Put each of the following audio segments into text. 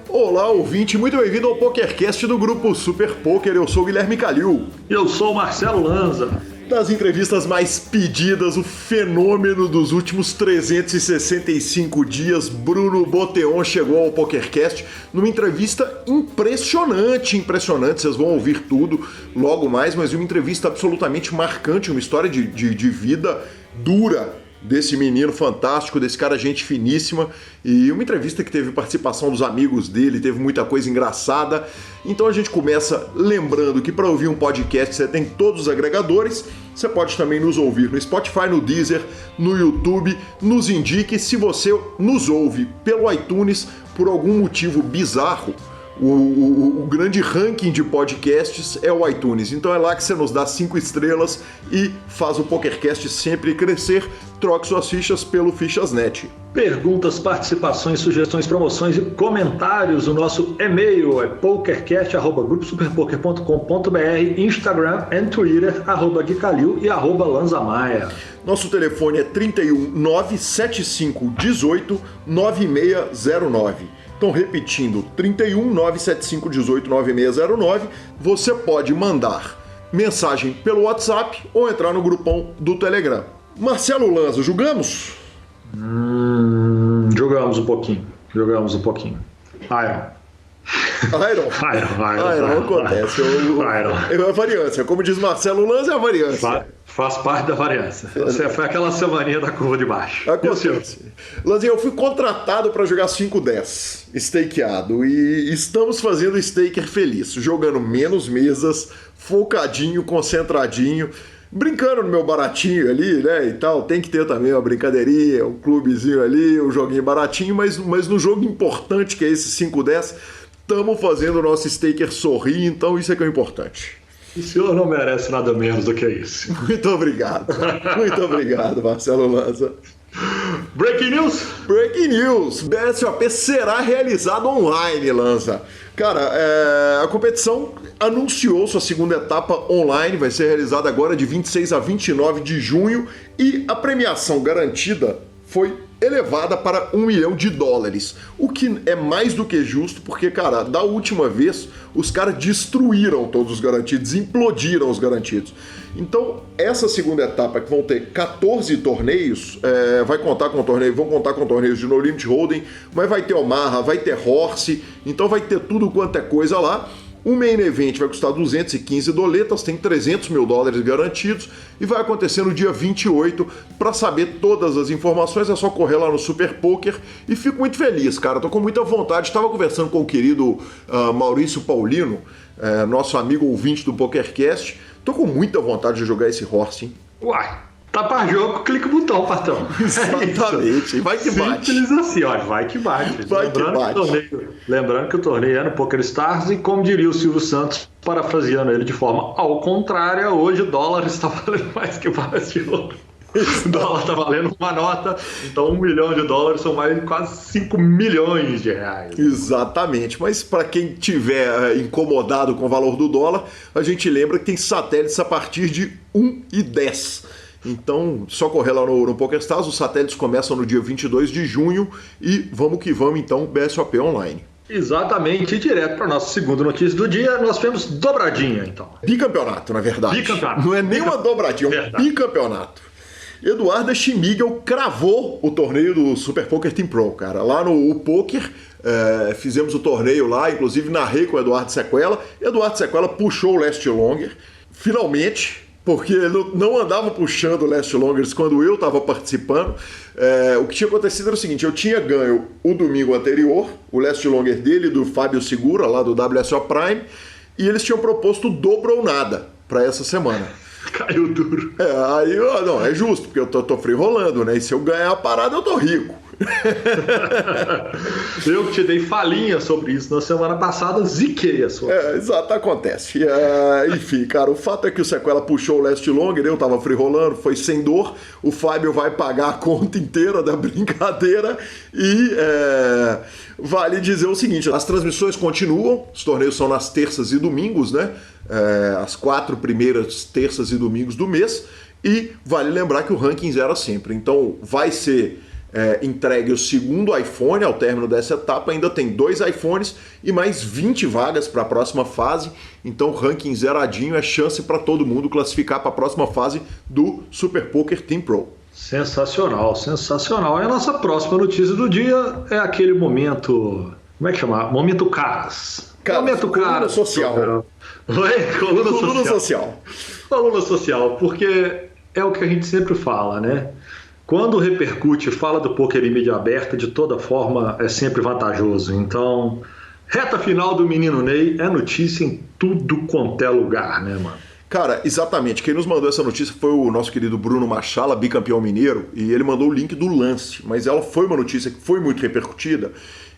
Olá, ouvinte, muito bem-vindo ao PokerCast do grupo Super Poker. Eu sou o Guilherme Calil. Eu sou o Marcelo Lanza. Das entrevistas mais pedidas, o fenômeno dos últimos 365 dias, Bruno Boteon chegou ao PokerCast numa entrevista impressionante, vocês vão ouvir tudo logo mais, mas uma entrevista absolutamente marcante, uma história de vida dura desse menino fantástico, desse cara gente finíssima, e uma entrevista que teve participação dos amigos dele, teve muita coisa engraçada. Então a gente começa lembrando que para ouvir um podcast você tem todos os agregadores, você pode também nos ouvir no Spotify, no Deezer, no YouTube, nos indique. Se você nos ouve pelo iTunes, por algum motivo bizarro, o grande ranking de podcasts é o iTunes, então é lá que você nos dá 5 estrelas e faz o PokerCast sempre crescer. Troque suas fichas pelo Fichas.net. Perguntas, participações, sugestões, promoções e comentários. O nosso e-mail é pokercast@gruposuperpoker.com.br, Instagram e Twitter, @guicalil e @lanzamaia. Nosso telefone é 31 975 18 9609. Então, repetindo, 31 975 18 9609, você pode mandar mensagem pelo WhatsApp ou entrar no grupão do Telegram. Marcelo Lanza, jogamos? Jogamos um pouquinho. Iron acontece. É a variância. Como diz Marcelo Lanza, é a variância. Faz parte da variância. Foi aquela semaninha da curva de baixo. Acontece. Lanzinha, eu fui contratado para jogar 5-10, stakeado, e estamos fazendo staker feliz, jogando menos mesas, focadinho, concentradinho, brincando no meu baratinho ali, né, e tal. Tem que ter também uma brincadeirinha, um clubezinho ali, um joguinho baratinho, mas no jogo importante que é esse 5-10, estamos fazendo o nosso staker sorrir, então isso é que é o importante. O senhor não merece nada menos do que isso. Muito obrigado, Marcelo Lanza. Breaking News! BSOP será realizado online, Lanza. Cara, a competição anunciou sua segunda etapa online, vai ser realizada agora de 26 a 29 de junho, e a premiação garantida foi elevada para $1 milhão, o que é mais do que justo, porque, cara, da última vez os caras destruíram todos os garantidos, implodiram os garantidos. Então, essa segunda etapa, que vão ter 14 torneios, vão contar com torneios de No Limit Hold'em, mas vai ter Omaha, vai ter Horse, então vai ter tudo quanto é coisa lá. O Main Event vai custar 215 doletas, tem $300 mil garantidos e vai acontecer no dia 28. Para saber todas as informações é só correr lá no Super Poker, e fico muito feliz, cara, tô com muita vontade. Estava conversando com o querido Maurício Paulino, nosso amigo ouvinte do PokerCast, tô com muita vontade de jogar esse Horse, hein? Uai, tá pra jogo, clica o botão, patrão. Exatamente, vai que bate. Simples assim, ó, vai que bate. Lembrando que o torneio é no PokerStars, e como diria o Silvio Santos, parafraseando ele de forma ao contrária, hoje o dólar está valendo mais que barras de ouro. O dólar está valendo uma nota, então $1 milhão são mais quase 5 milhões de reais. Exatamente, mas para quem tiver incomodado com o valor do dólar, a gente lembra que tem satélites a partir de 1,10. Então, só correr lá no PokerStars, os satélites começam no dia 22 de junho e vamos que vamos, então, BSOP Online. Exatamente, e direto para a nossa segunda notícia do dia, nós temos dobradinha, então. Bicampeonato, na verdade. Bicampeonato. Não é nem uma dobradinha, é um bicampeonato. Eduardo Schmigel cravou o torneio do Super Poker Team Pro, cara. Lá no Poker, fizemos o torneio lá, inclusive narrei com o Eduardo Sequela. Eduardo Sequela puxou o Last Longer, finalmente, porque ele não andava puxando o Last Longers quando eu estava participando. O que tinha acontecido era o seguinte: eu tinha ganho o domingo anterior, o Last Longer dele, do Fábio Segura, lá do WSO Prime, e eles tinham proposto o dobro ou nada para essa semana. Caiu duro. Aí, não, é justo, porque eu tô free rolando, né? E se eu ganhar a parada, eu tô rico. Eu que te dei falinha sobre isso na semana passada, ziquei a sua. Exato, acontece. Enfim, cara, o fato é que o Sequela puxou o Last Longer, eu tava free rolando, foi sem dor. O Fábio vai pagar a conta inteira da brincadeira e vale dizer o seguinte: as transmissões continuam, os torneios são nas terças e domingos, né? As 4 primeiras terças e domingos do mês. E vale lembrar que o ranking zera sempre. Então vai ser entregue o segundo iPhone ao término dessa etapa. Ainda tem 2 iPhones e mais 20 vagas para a próxima fase. Então ranking zeradinho é chance para todo mundo classificar para a próxima fase do Super Poker Team Pro. Sensacional, sensacional. E a nossa próxima notícia do dia é aquele momento... Como é que chama? Momento Caras. Momento Coluna social. Oi? Coluna social. Coluna social, porque é o que a gente sempre fala, né? Quando repercute, fala do poker em mídia aberta, de toda forma é sempre vantajoso. Então, reta final do Menino Ney é notícia em tudo quanto é lugar, né, mano? Cara, exatamente. Quem nos mandou essa notícia foi o nosso querido Bruno Machala, bicampeão mineiro, e ele mandou o link do lance. Mas ela foi uma notícia que foi muito repercutida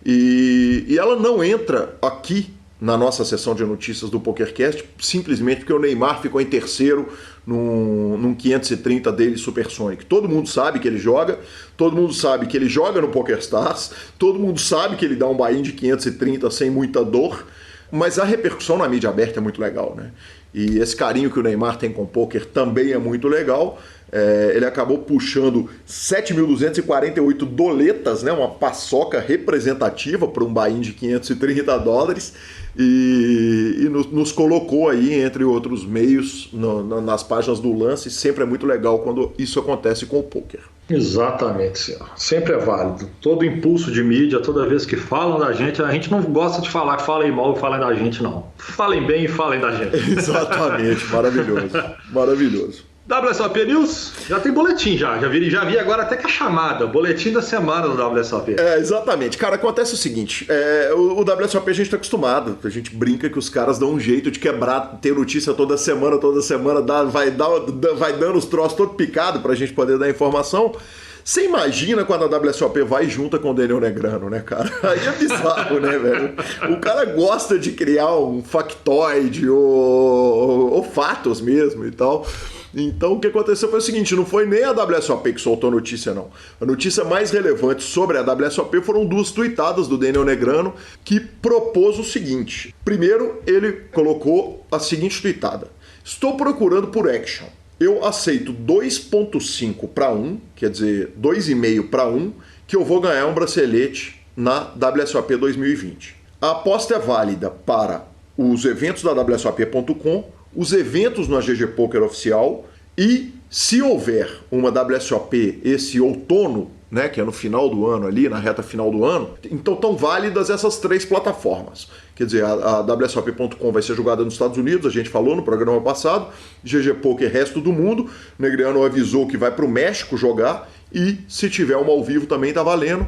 e ela não entra aqui na nossa sessão de notícias do PokerCast, simplesmente porque o Neymar ficou em terceiro num 530 dele Supersonic. Todo mundo sabe que ele joga, todo mundo sabe que ele joga no PokerStars, todo mundo sabe que ele dá um buy-in de 530 sem muita dor, mas a repercussão na mídia aberta é muito legal, né? E esse carinho que o Neymar tem com o poker também é muito legal. Ele acabou puxando 7.248 doletas, né? Uma paçoca representativa para um buy-in de $530 e nos colocou aí entre outros meios nas páginas do lance. Sempre é muito legal quando isso acontece com o poker. Exatamente, senhor. Sempre é válido. Todo impulso de mídia, toda vez que falam da gente, a gente não gosta de falar que falem mal e falem da gente, não. Falem bem e falem da gente. Exatamente, maravilhoso. Maravilhoso. WSOP News, já tem boletim já vi agora até que a chamada, boletim da semana do WSOP. Exatamente. Cara, acontece o seguinte, o WSOP a gente tá acostumado, a gente brinca que os caras dão um jeito de quebrar, ter notícia toda semana, vai dando os troços todo picado pra gente poder dar informação. Você imagina quando a WSOP vai junta com o Daniel Negrano, né, cara? Aí é bizarro, né, velho? O cara gosta de criar um factoide ou fatos mesmo e tal. Então o que aconteceu foi o seguinte, não foi nem a WSOP que soltou a notícia, não. A notícia mais relevante sobre a WSOP foram 2 tuitadas do Daniel Negrano, que propôs o seguinte. Primeiro, ele colocou a seguinte tuitada. Estou procurando por action. Eu aceito 2.5 para 1, quer dizer, 2,5 para 1, que eu vou ganhar um bracelete na WSOP 2020. A aposta é válida para os eventos da WSOP.com, os eventos na GG Poker oficial e, se houver uma WSOP esse outono, né, que é no final do ano ali, na reta final do ano, então estão válidas essas 3 plataformas. Quer dizer, a WSOP.com vai ser jogada nos Estados Unidos, a gente falou no programa passado, GG Poker resto do mundo, Negreano avisou que vai para o México jogar e, se tiver uma ao vivo, também está valendo.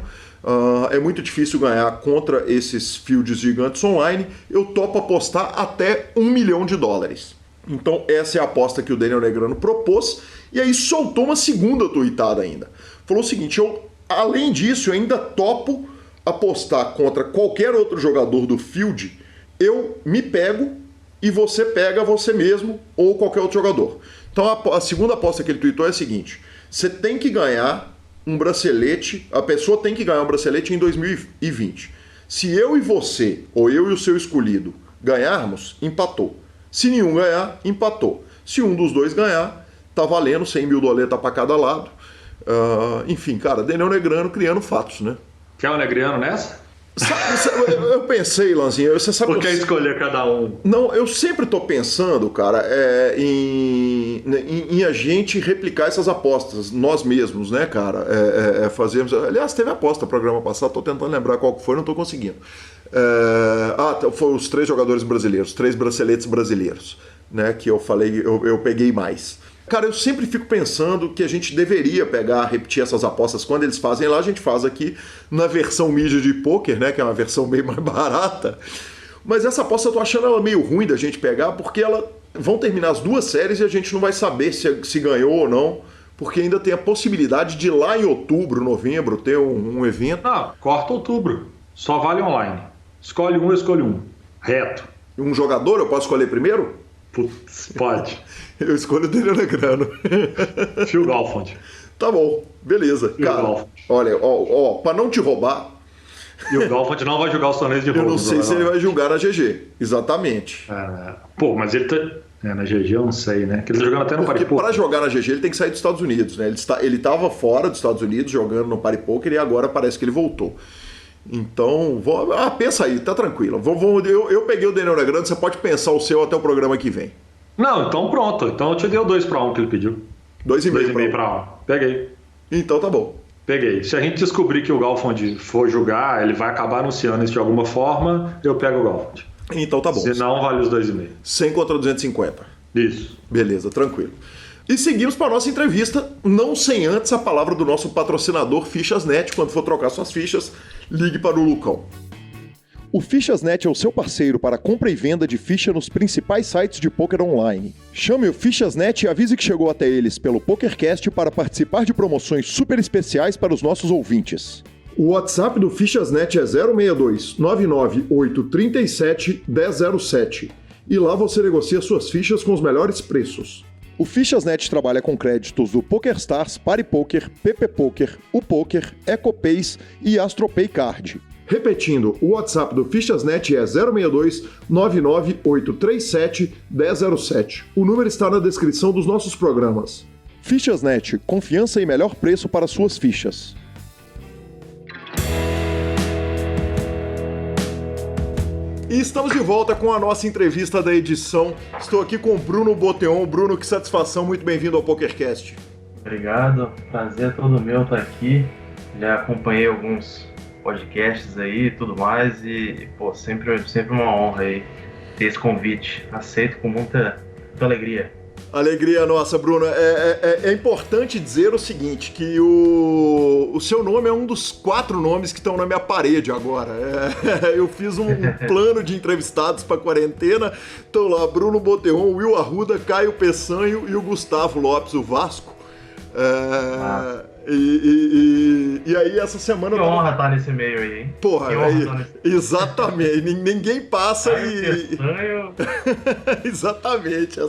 É muito difícil ganhar contra esses fields gigantes online. Eu topo apostar até $1 milhão. Então essa é a aposta que o Daniel Negrano propôs. E aí soltou uma segunda tuitada ainda. Falou o seguinte, além disso, eu ainda topo apostar contra qualquer outro jogador do field. Eu me pego e você pega você mesmo ou qualquer outro jogador. Então a segunda aposta que ele tuitou é a seguinte. Você tem que ganhar um bracelete, a pessoa tem que ganhar um bracelete em 2020. Se eu e você, ou eu e o seu escolhido, ganharmos, empatou. Se nenhum ganhar, empatou. Se um dos dois ganhar, tá valendo $100.000 para cada lado. Enfim, cara, Daniel Negrano criando fatos, né? Quer o Negrano nessa? Eu pensei, Lanzinho, você sabe... Por que escolher cada um? Não, eu sempre tô pensando, cara, em a gente replicar essas apostas, nós mesmos, né, cara? Fazemos... Aliás, teve aposta no programa passado, tô tentando lembrar qual que foi, não tô conseguindo. Foi os 3 jogadores brasileiros, 3 braceletes brasileiros, né, que eu falei, eu peguei mais. Cara, eu sempre fico pensando que a gente deveria repetir essas apostas quando eles fazem lá, a gente faz aqui na versão mídia de poker, né, que é uma versão bem mais barata. Mas essa aposta eu tô achando ela meio ruim da gente pegar, porque vão terminar as 2 séries e a gente não vai saber se ganhou ou não, porque ainda tem a possibilidade de lá em outubro, novembro, ter um evento. Não, corta outubro, só vale online. Escolhe um, eu escolho um, reto. Um jogador eu posso escolher primeiro? Putz, pode. Eu escolho o Daniel Negrano. Phil Galfond. Tá bom, beleza. Phil cara, Galfond. Olha, pra não te roubar... E o Galfond não vai jogar os torneios de roubo. Eu não sei se ele vai jogar na GG, exatamente. Pô, mas ele Na GG eu não sei, né? Que ele tá jogando até no Porque Paripoker. para jogar na GG ele tem que sair dos Estados Unidos, né? Ele estava fora dos Estados Unidos jogando no Paripoker e agora parece que ele voltou. Então, pensa aí, tá tranquilo. Eu peguei o Daniel Negrão, você pode pensar o seu até o programa que vem. Não, então pronto. Então eu te dei o 2-1 que ele pediu. 2,5 para 1. Peguei. Então tá bom. Peguei. Se a gente descobrir que o Galfond for jogar, ele vai acabar anunciando isso de alguma forma, eu pego o Galfond. Então tá bom. Se não, vale os 2,5. 100 contra 250. Isso. Beleza, tranquilo. E seguimos para a nossa entrevista, não sem antes a palavra do nosso patrocinador Fichas.net. Quando for trocar suas fichas, ligue para o Lucão. O Fichas.net é o seu parceiro para compra e venda de ficha nos principais sites de pôquer online. Chame o Fichas.net e avise que chegou até eles pelo PokerCast para participar de promoções super especiais para os nossos ouvintes. O WhatsApp do Fichas.net é 062 99837 1007 e lá você negocia suas fichas com os melhores preços. O Fichas.net trabalha com créditos do PokerStars, Paripoker, PP Poker, UPoker, EcoPays e AstroPay Card. Repetindo, o WhatsApp do Fichas.net é 062 99837 1007. O número está na descrição dos nossos programas. Fichas.net, confiança e melhor preço para suas fichas. E estamos de volta com a nossa entrevista da edição. Estou aqui com o Bruno Boteon. Bruno, que satisfação, muito bem-vindo ao PokerCast. Obrigado, prazer todo meu estar aqui. Já acompanhei alguns podcasts aí e tudo mais e, sempre uma honra aí ter esse convite. Aceito com muita alegria. Alegria nossa, Bruno. É importante dizer o seguinte, que o seu nome é um dos 4 nomes que estão na minha parede agora. Eu fiz um plano de entrevistados para quarentena. Estão lá Bruno Boteon, Will Arruda, Caio Peçanho e o Gustavo Lopes, o Vasco. E aí essa semana... Que honra estar nesse meio aí, hein? Porra, exatamente. Ninguém passa e... Exatamente.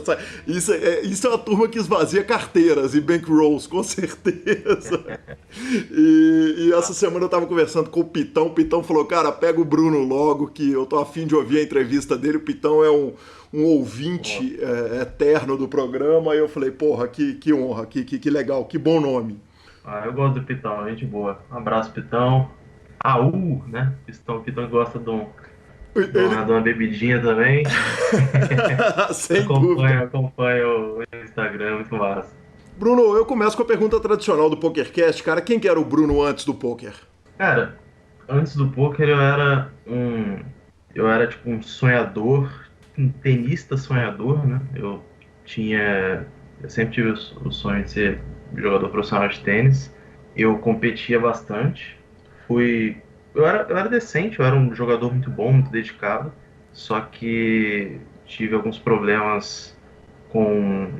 Isso é uma turma que esvazia carteiras e bankrolls, com certeza. E essa semana eu tava conversando com o Pitão falou, cara, pega o Bruno logo, que eu tô a fim de ouvir a entrevista dele. O Pitão é um ouvinte eterno do programa. E eu falei, porra, que honra, que legal, que bom nome. Eu gosto do Pitão, gente boa. Um abraço, Pitão. Né? Pitão gosta de uma bebidinha também. Sem dúvida. Acompanha o Instagram, muito massa. Bruno, eu começo com a pergunta tradicional do PokerCast. Cara, quem que era o Bruno antes do poker? Cara, antes do poker eu era tipo um sonhador, um tenista sonhador, né? Eu sempre tive o sonho de ser jogador profissional de tênis. Eu competia bastante. Eu era decente, eu era um jogador muito bom, muito dedicado. Só que tive alguns problemas com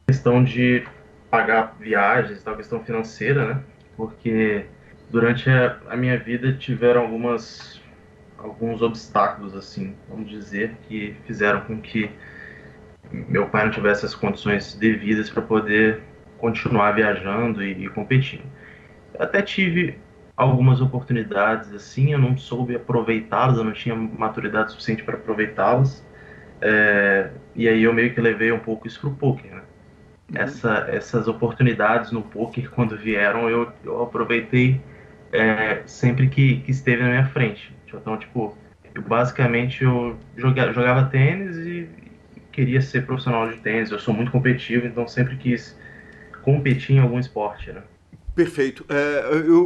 questão de pagar viagens, tal, questão financeira, né? Porque durante a minha vida tiveram alguns obstáculos, assim, vamos dizer, que fizeram com que meu pai não tivesse as condições devidas para poder continuar viajando e competindo. Eu até tive algumas oportunidades, assim, eu não soube aproveitá-las, eu não tinha maturidade suficiente para aproveitá-las, e aí eu meio que levei um pouco isso pro poker, né? Essas oportunidades no poker, quando vieram, eu aproveitei sempre que esteve na minha frente. Então, tipo, eu jogava tênis e queria ser profissional de tênis. Eu sou muito competitivo, então sempre quis competir em algum esporte, né? Perfeito.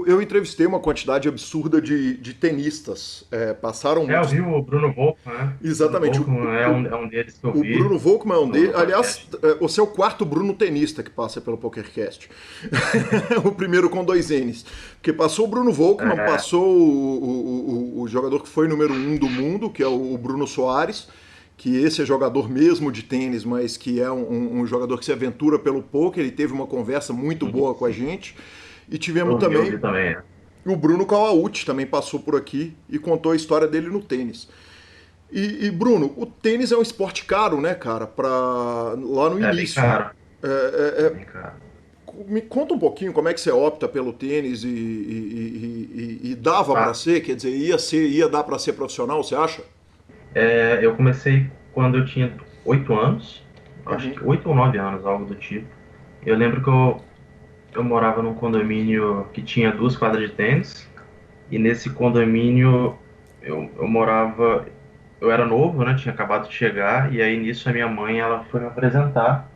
Eu entrevistei uma quantidade absurda de tenistas. Passaram eu vi o Bruno Volkmann, né? Exatamente. É um deles que eu vi. O Bruno Volkmann é um deles. Aliás, você é o 4º Bruno tenista que passa pelo PokerCast. O primeiro com 2 N's. Porque passou o Bruno Volkmann, passou o jogador que foi número 1 do mundo, que é o Bruno Soares, que esse é jogador mesmo de tênis, mas que é um jogador que se aventura pelo poker. Ele teve uma conversa muito boa com a gente. E tivemos também o Bruno Kawauchi, também passou por aqui e contou a história dele no tênis. E Bruno, o tênis é um esporte caro, né, cara? Lá no início. Bem caro. Me conta um pouquinho como é que você opta pelo tênis e dava para ser, quer dizer, ia dar para ser profissional, você acha? Eu comecei quando eu tinha 8 anos, acho que 8 ou 9 anos, algo do tipo. Eu lembro que eu morava num condomínio que tinha 2 quadras de tênis, e nesse condomínio eu morava, eu era novo, né? Tinha acabado de chegar, e aí nisso a minha mãe ela foi me apresentar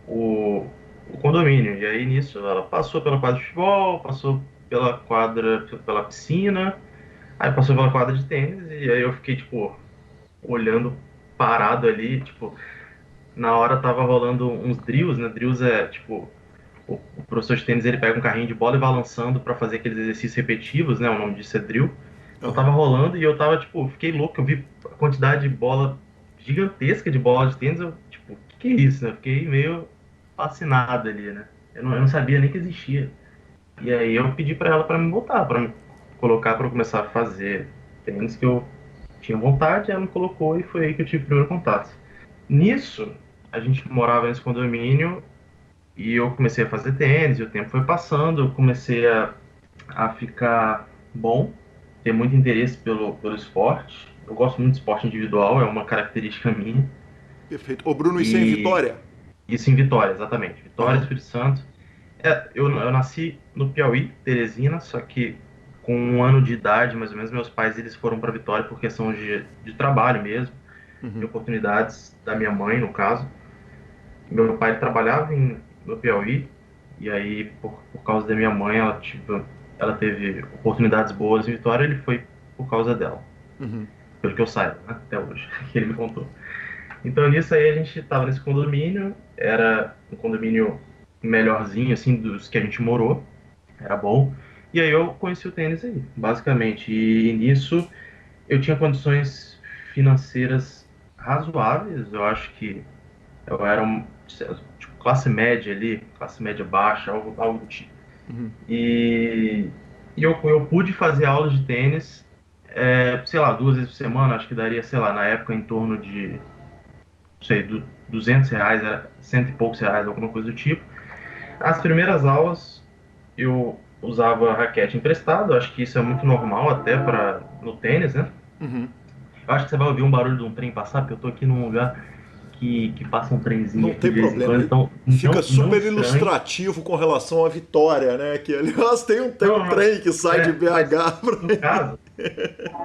o condomínio. E aí nisso ela passou pela quadra de futebol, passou pela quadra, pela piscina, aí passou pela quadra de tênis, e aí eu fiquei, tipo, olhando parado ali, tipo, na hora tava rolando uns drills, né? Drills é, tipo, o professor de tênis ele pega um carrinho de bola e vai lançando para fazer aqueles exercícios repetitivos, né? O nome disso é drill. Então tava rolando e eu tava, tipo, fiquei louco, eu vi a quantidade de bola gigantesca de bola de tênis, eu, tipo, que é isso, né? Eu fiquei meio fascinado ali, né? Eu não sabia nem que existia. E aí eu pedi para ela para me voltar, para me colocar para eu começar a fazer tênis que eu tinha vontade, ela me colocou e foi aí que eu tive o primeiro contato. Nisso, a gente morava nesse condomínio e eu comecei a fazer tênis, e o tempo foi passando, eu comecei a ficar bom, ter muito interesse pelo esporte. Eu gosto muito de esporte individual, é uma característica minha. Perfeito. Ô, Bruno, isso é em E Vitória? isso em Vitória, exatamente. Vitória, Aham. Espírito Santo. Eu nasci no Piauí, Teresina, só que com 1 ano de idade, mais ou menos, meus pais eles foram para Vitória por questão de trabalho mesmo, de Uhum. oportunidades da minha mãe, no caso. Meu pai trabalhava no Piauí, e aí, por causa da minha mãe, ela teve oportunidades boas em Vitória, ele foi por causa dela. Uhum. Pelo que eu saiba, né, até hoje, que ele me contou. Então, nisso aí, a gente estava nesse condomínio, era um condomínio melhorzinho, assim, dos que a gente morou, era bom. E aí eu conheci o tênis aí, basicamente. E nisso eu tinha condições financeiras razoáveis, eu acho que eu era tipo, classe média ali, classe média baixa, algo do tipo. Uhum. E, eu pude fazer aulas de tênis, sei lá, 2 vezes por semana, acho que daria, sei lá, na época em torno de, não sei, R$ 200, era cento e poucos reais, alguma coisa do tipo. As primeiras aulas eu usava raquete emprestada, acho que isso é muito normal até para no tênis, né? Uhum. Eu acho que você vai ouvir um barulho de um trem passar, porque eu tô aqui num lugar que passa um trenzinho Não aqui tem de vez em problema. quando, então Fica não super estranhe. ilustrativo com relação à Vitória, né? Que aliás tem um Não, trem que sai de mas BH pra no aí. caso,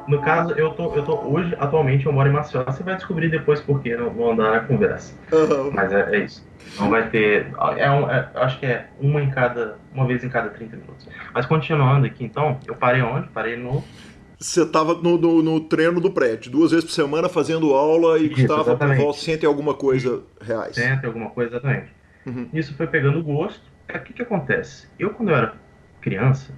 no caso eu tô hoje, atualmente eu moro em Maceió. Você vai descobrir depois por quê, no andar na conversa. Aham. Mas é isso. Não vai ter. Acho que é uma vez em cada 30 minutos. Mas continuando aqui, então, eu parei onde? Parei no. Você estava no treino do prédio, 2 vezes por semana fazendo aula e Isso, custava por volta de exatamente. 100 e alguma E coisa reais. senta, alguma coisa, exatamente. Uhum. Isso foi pegando gosto. O que que acontece? Eu, quando eu era criança,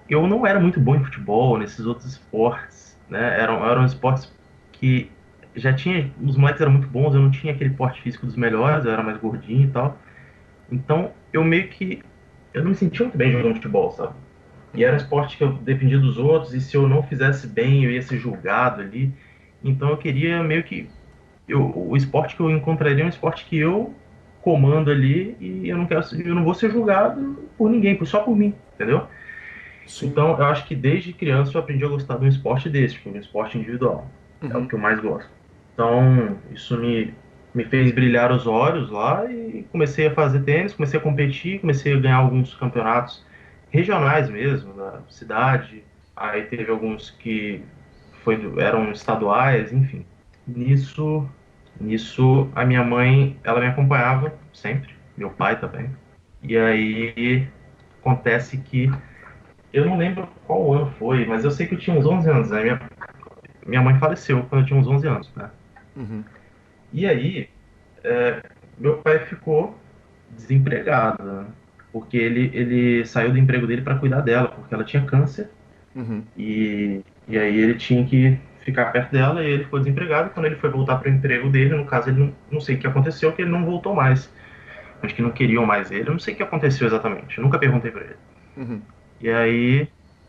eu não era muito bom em futebol, nesses outros esportes, né? Eram esportes que já tinha, os moleques eram muito bons, eu não tinha aquele porte físico dos melhores, eu era mais gordinho e tal. Então, eu meio que, eu não me sentia muito bem jogando futebol, sabe? E era um Uhum. esporte que eu dependia dos outros, e se eu não fizesse bem, eu ia ser julgado ali. Então, eu queria meio que, o esporte que eu encontraria é um esporte que eu comando ali, e eu não vou ser julgado por ninguém, só por mim, entendeu? Sim. Então, eu acho que desde criança eu aprendi a gostar de um esporte desse, tipo, de um esporte individual. É o Uhum. que eu mais gosto. Então, isso me fez brilhar os olhos lá e comecei a fazer tênis, comecei a competir, comecei a ganhar alguns campeonatos regionais mesmo, da cidade. Aí teve alguns que eram estaduais, enfim. Nisso, nisso a minha mãe, ela me acompanhava sempre, meu pai também. E aí acontece que eu não lembro qual ano foi, mas eu sei que eu tinha uns 11 anos, né? Minha mãe faleceu quando eu tinha uns 11 anos, né? Uhum. E aí, meu pai ficou desempregado, né? Porque ele saiu do emprego dele para cuidar dela, porque ela tinha câncer, Uhum. e aí ele tinha que ficar perto dela, e ele ficou desempregado. Quando ele foi voltar para o emprego dele, no caso, ele não sei o que aconteceu, que ele não voltou mais. Acho que não queriam mais ele, eu não sei o que aconteceu exatamente, eu nunca perguntei para ele. Uhum. E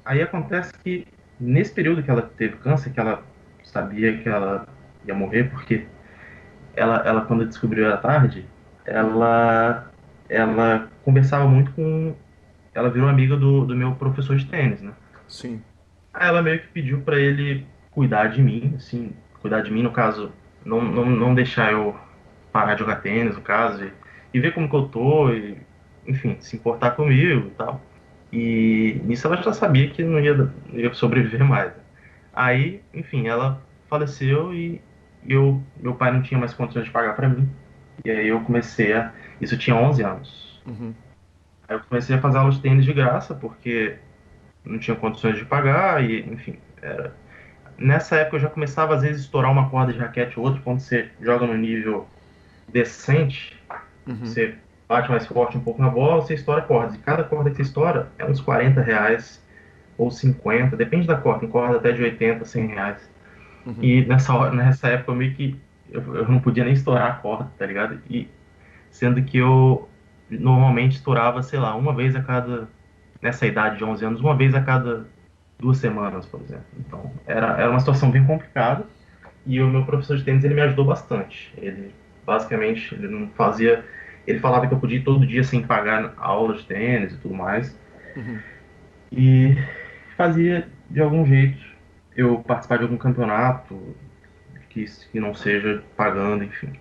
aí acontece que nesse período que ela teve câncer, que ela sabia que ela ia morrer, porque ela quando descobriu à tarde, ela conversava muito com, ela virou amiga do meu professor de tênis, né? Sim. Aí ela meio que pediu para ele cuidar de mim, assim, cuidar de mim, no caso, não deixar eu. parar de jogar tênis, no caso, e ver como que eu tô, e, enfim, se importar comigo e tal. E nisso ela já sabia que não ia sobreviver mais, né? Aí, enfim, ela faleceu e meu pai não tinha mais condições de pagar para mim. E aí eu comecei a. Isso eu tinha 11 anos. Uhum. Aí eu comecei a fazer aulas de tênis de graça, porque não tinha condições de pagar, e, enfim. Nessa época eu já começava, às vezes, a estourar uma corda de raquete ou outra, quando você joga no nível decente, Uhum. você bate mais forte um pouco na bola, você estoura cordas. E cada corda que você estoura é uns R$ 40 ou 50, depende da corda, tem corda até de 80, R$ 100. Uhum. E nessa época eu meio que eu não podia nem estourar a corda, tá ligado? E sendo que eu normalmente estourava, sei lá, uma vez a cada, nessa idade de 11 anos, uma vez a cada 2 semanas, por exemplo. Então, era uma situação bem complicada e o meu professor de tênis, ele me ajudou bastante. Ele, basicamente, ele não fazia... Ele falava que eu podia ir todo dia sem pagar aula de tênis e tudo mais. Uhum. E fazia, de algum jeito, eu participar de algum campeonato que não seja pagando, enfim.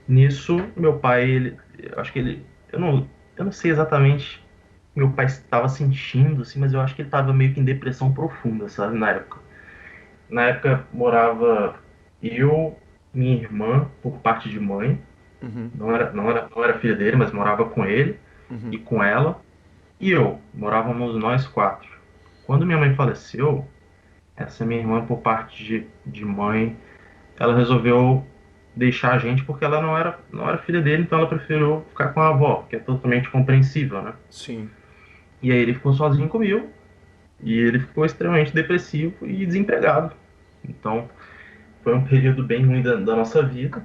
Nisso, meu pai, eu acho que eu não sei exatamente o que meu pai estava sentindo, assim, mas eu acho que ele estava meio que em depressão profunda, sabe, na época. Na época morava eu, minha irmã, por parte de mãe, Uhum. não era filha dele, mas morava com ele Uhum. e com ela, e eu, morávamos nós quatro. Quando minha mãe faleceu, essa minha irmã, por parte de mãe, ela resolveu deixar a gente porque ela não era filha dele, então ela preferiu ficar com a avó, que é totalmente compreensível, né? Sim. E aí ele ficou sozinho comigo e ele ficou extremamente depressivo e desempregado. Então foi um período bem ruim da nossa vida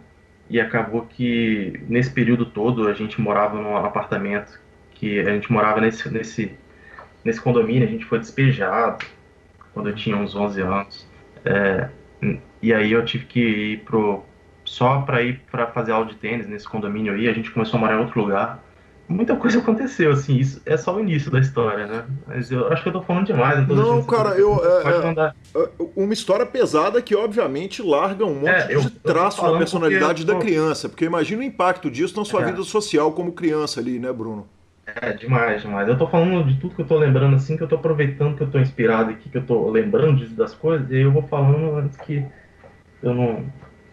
e acabou que nesse período todo a gente morava num apartamento que a gente morava nesse condomínio, a gente foi despejado quando eu tinha uns 11 anos. É, e aí eu tive que ir só para ir para fazer aula de tênis nesse condomínio aí, a gente começou a morar em outro lugar. Muita coisa aconteceu, assim, isso é só o início da história, né? Mas eu acho que eu tô falando demais, não tô deixando Não, você fazer cara, pergunta, pode mandar. uma história pesada que obviamente larga um monte É, de eu tô traço na falando porque eu personalidade da tô. criança, porque imagina o impacto disso na sua vida É, social como criança ali, né, Bruno? demais, demais. Eu tô falando de tudo que eu tô lembrando, assim, que eu tô aproveitando que eu tô inspirado aqui, que eu tô lembrando das coisas, e aí eu vou falando antes que eu não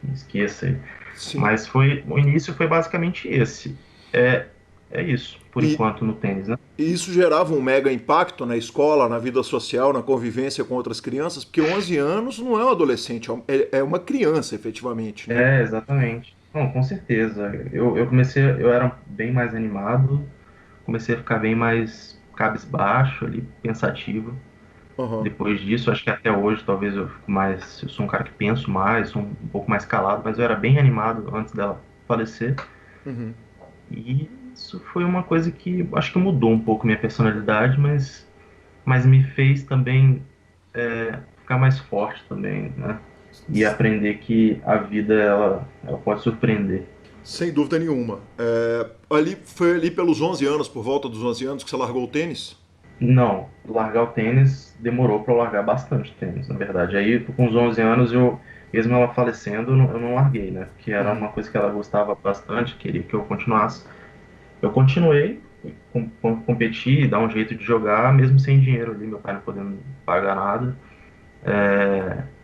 me esqueça aí. Sim. Mas o início foi basicamente esse. É, é isso, por E, enquanto, no tênis, né? e isso gerava um mega impacto na escola, na vida social, na convivência com outras crianças, porque 11 anos não é um adolescente, é uma criança, efetivamente, né? Exatamente. Não, com certeza. Eu era bem mais animado, comecei a ficar bem mais cabisbaixo ali, pensativo. Aham. Depois disso, acho que até hoje talvez eu sou um cara que penso mais, sou um pouco mais calado, mas eu era bem animado antes dela falecer. Uhum. E isso foi uma coisa que acho que mudou um pouco minha personalidade, mas me fez também ficar mais forte também, né? E aprender que a vida ela pode surpreender. Sem dúvida nenhuma. Foi ali pelos 11 anos, por volta dos 11 anos, que você largou o tênis? Não, largar o tênis demorou para eu largar bastante tênis, na verdade. Aí, com os 11 anos, mesmo ela falecendo, eu não larguei, né? Porque era Uhum. uma coisa que ela gostava bastante, queria que eu continuasse. Eu continuei, competi, dar um jeito de jogar, mesmo sem dinheiro ali, meu pai não podendo pagar nada.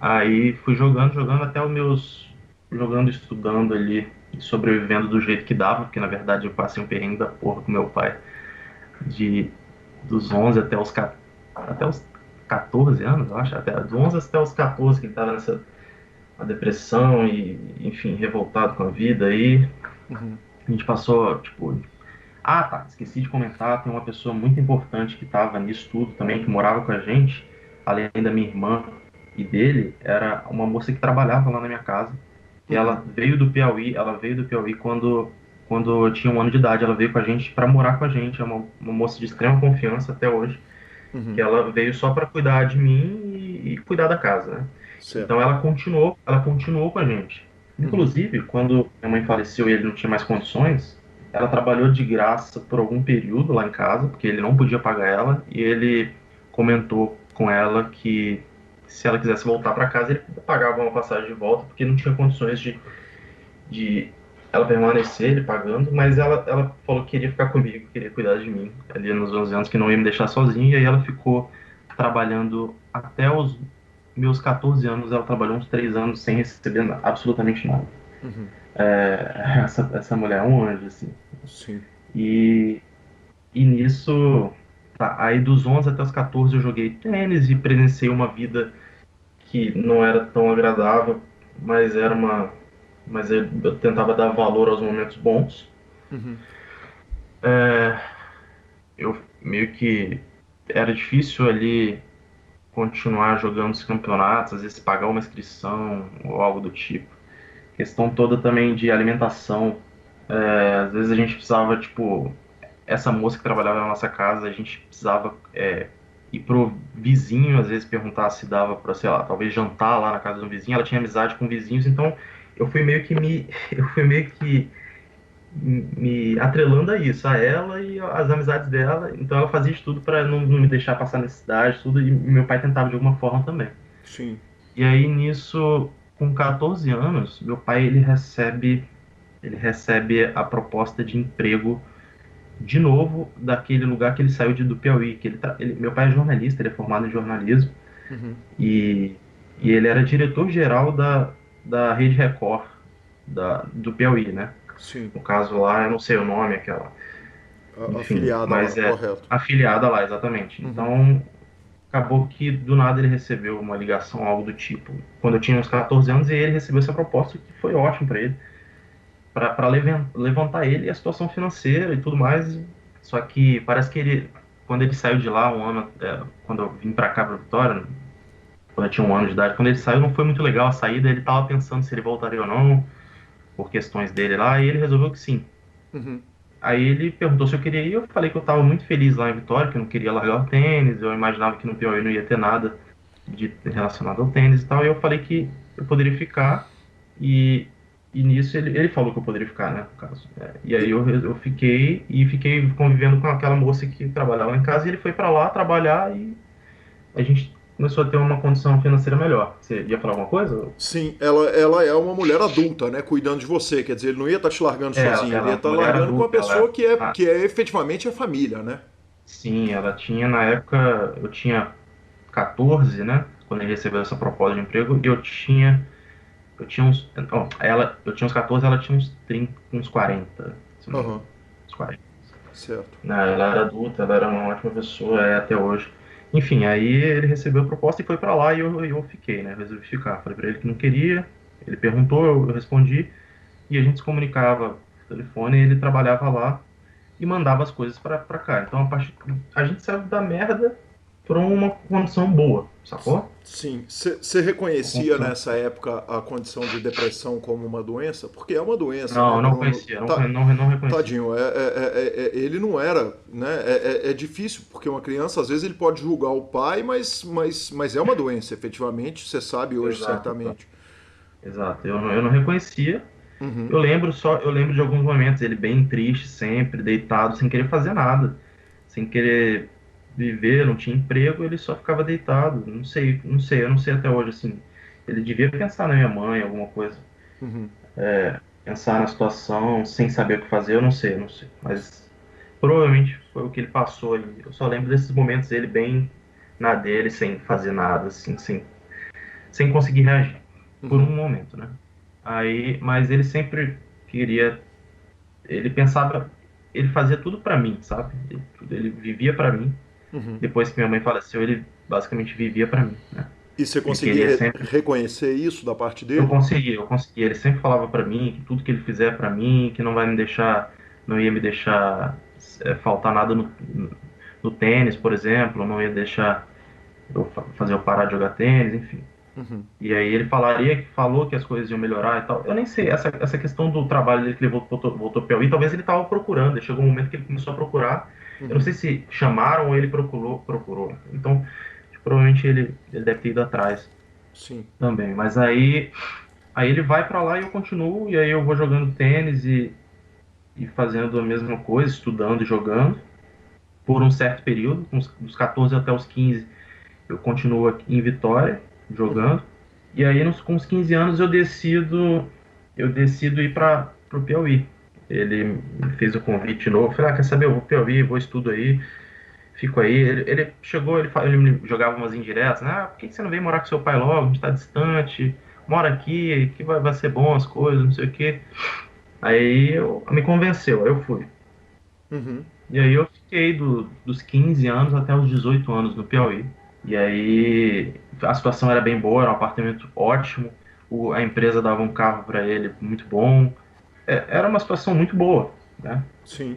Aí fui jogando, jogando até os meus. Jogando, estudando ali, e sobrevivendo do jeito que dava, porque na verdade eu passei um perrengue da porra com meu pai, de, dos 11 até os 14 anos, eu acho, até, dos 11 até os 14, que ele tava nessa a depressão e, enfim, revoltado com a vida aí. Uhum. A gente passou, tipo. Ah, tá, esqueci de comentar, tem uma pessoa muito importante que estava nisso tudo também, que morava com a gente, além da minha irmã e dele, era uma moça que trabalhava lá na minha casa, que Uhum. ela veio do Piauí quando eu tinha 1 ano de idade, ela veio com a gente para morar com a gente, é uma moça de extrema confiança até hoje, que Uhum. ela veio só para cuidar de mim e cuidar da casa, né? Então Certo. ela continuou com a gente. Uhum. Inclusive, quando minha mãe faleceu e ele não tinha mais condições, ela trabalhou de graça por algum período lá em casa, porque ele não podia pagar ela, e ele comentou com ela que se ela quisesse voltar para casa, ele pagava uma passagem de volta, porque não tinha condições de ela permanecer, ele pagando, mas ela falou que queria ficar comigo, queria cuidar de mim, ali nos 11 anos, que não ia me deixar sozinho, e aí ela ficou trabalhando até os meus 14 anos, ela trabalhou uns 3 anos sem receber absolutamente nada. Uhum. Essa mulher é um anjo, assim. Sim. E nisso, tá, aí dos 11 até os 14 eu joguei tênis e presenciei uma vida que não era tão agradável, mas mas eu tentava dar valor aos momentos bons. Uhum. Eu meio que era difícil ali continuar jogando os campeonatos, às vezes pagar uma inscrição ou algo do tipo. Questão toda também de alimentação. Às vezes a gente precisava, tipo, essa moça que trabalhava na nossa casa, a gente precisava ir pro vizinho, às vezes perguntar se dava para, sei lá, talvez jantar lá na casa do vizinho. Ela tinha amizade com vizinhos, então eu fui meio que eu fui meio que me atrelando a isso, a ela e as amizades dela. Então ela fazia de tudo para não me deixar passar necessidade, tudo, e meu pai tentava de alguma forma também. Sim. E aí nisso, com 14 anos, meu pai ele recebe a proposta de emprego de novo daquele lugar que ele saiu do Piauí, que meu pai é jornalista, ele é formado em jornalismo. Uhum. e, e ele era diretor-geral da Rede Record do Piauí, né? Sim. No caso lá, eu não sei o nome, aquela. Enfim, Afiliada mas lá, correto. afiliada lá, exatamente. Uhum. Então, acabou que do nada ele recebeu uma ligação, algo do tipo, quando eu tinha uns 14 anos, e ele recebeu essa proposta que foi ótimo para ele, para levantar ele e a situação financeira e tudo mais. Só que parece que quando ele saiu de lá, um ano, quando eu vim para cá, para Vitória, quando eu tinha um ano de idade, quando ele saiu, não foi muito legal a saída, ele tava pensando se ele voltaria ou não, por questões dele lá, e ele resolveu que sim. Uhum. Aí ele perguntou se eu queria ir, eu falei que eu estava muito feliz lá em Vitória, que eu não queria largar o tênis, eu imaginava que no Piauí não ia ter nada relacionado ao tênis e tal, e eu falei que eu poderia ficar, e, e nisso ele falou que eu poderia ficar, né, no caso. E aí eu fiquei, e fiquei convivendo com aquela moça que trabalhava lá em casa, e ele foi para lá trabalhar, e a gente começou a ter uma condição financeira melhor. Você ia falar alguma coisa? Sim, ela é uma mulher adulta, né? Cuidando de você. Quer dizer, ele não ia estar te largando sozinho, ele ia estar mulher largando com uma adulta, pessoa que é efetivamente a família, né? sim, ela tinha, na época, eu tinha 14, né? Quando ele recebeu essa proposta de emprego, eu tinha uns, ó, eu tinha uns 14, ela tinha uns 30, uns 40, se não me engano, Aham, uns 40. certo. Né, ela era adulta, ela era uma ótima pessoa, até hoje. Enfim, aí ele recebeu a proposta e foi pra lá, e eu fiquei, né? Resolvi ficar. Falei pra ele que não queria, ele perguntou, eu respondi, e a gente se comunicava por telefone, e ele trabalhava lá e mandava as coisas pra cá. Então a gente saiu da merda pra uma condição boa, sacou? Sim. Você reconhecia Condição. nessa época a condição de depressão como uma doença? Porque é uma doença, Não, né, eu não Bruno? conhecia, não reconhecia. Tadinho, ele não era, né? É difícil, porque uma criança, às vezes, ele pode julgar o pai, mas é uma doença, efetivamente, você sabe hoje, Exato, certamente. exato. Eu não reconhecia. Uhum. Eu lembro de alguns momentos, ele bem triste, sempre, deitado, sem querer fazer nada, sem querer viver, não tinha emprego, ele só ficava deitado. Eu não sei até hoje, assim. Ele devia pensar na minha mãe, alguma coisa, Uhum. pensar na situação, sem saber o que fazer, eu não sei. Mas provavelmente foi o que ele passou ali. Eu só lembro desses momentos ele bem na dele, sem fazer nada, assim, sem conseguir reagir, por Uhum. um momento, né? Mas ele sempre queria, ele pensava, ele fazia tudo pra mim, sabe? Ele vivia pra mim. Uhum. Depois que minha mãe faleceu, ele basicamente vivia pra mim, né? E você Ele conseguia queria sempre, reconhecer isso da parte dele? eu conseguia. Ele sempre falava pra mim que tudo que ele fizer pra mim, que não vai me deixar, não ia me deixar faltar nada no tênis, por exemplo, não ia deixar fazer eu parar de jogar tênis, enfim. Uhum. E aí ele falou que as coisas iam melhorar e tal. Eu nem sei, essa questão do trabalho dele que ele voltou ao Piauí, talvez ele estava procurando. Chegou um momento que ele começou a procurar. Eu não Uhum. sei se chamaram ou ele procurou. Então, provavelmente ele deve ter ido atrás Sim. também. Mas aí ele vai para lá e eu continuo. E aí eu vou jogando tênis e fazendo a mesma coisa, estudando e jogando, por um certo período, dos 14 até os 15. Eu continuo aqui em Vitória, Uhum. jogando. E aí, com os 15 anos, eu decido ir para pro Piauí. Ele me fez o convite novo. Falei, quer saber? Eu vou pro Piauí, vou estudo aí, fico aí. Ele chegou, ele me jogava umas indiretas, né? Por que você não vem morar com seu pai logo? A gente tá distante, mora aqui, que vai ser bom as coisas, não sei o quê. Aí me convenceu, aí eu fui. Uhum. E aí eu fiquei dos 15 anos até os 18 anos no Piauí. E aí a situação era bem boa, era um apartamento ótimo, a empresa dava um carro para ele muito bom. Era uma situação muito boa, né? Sim.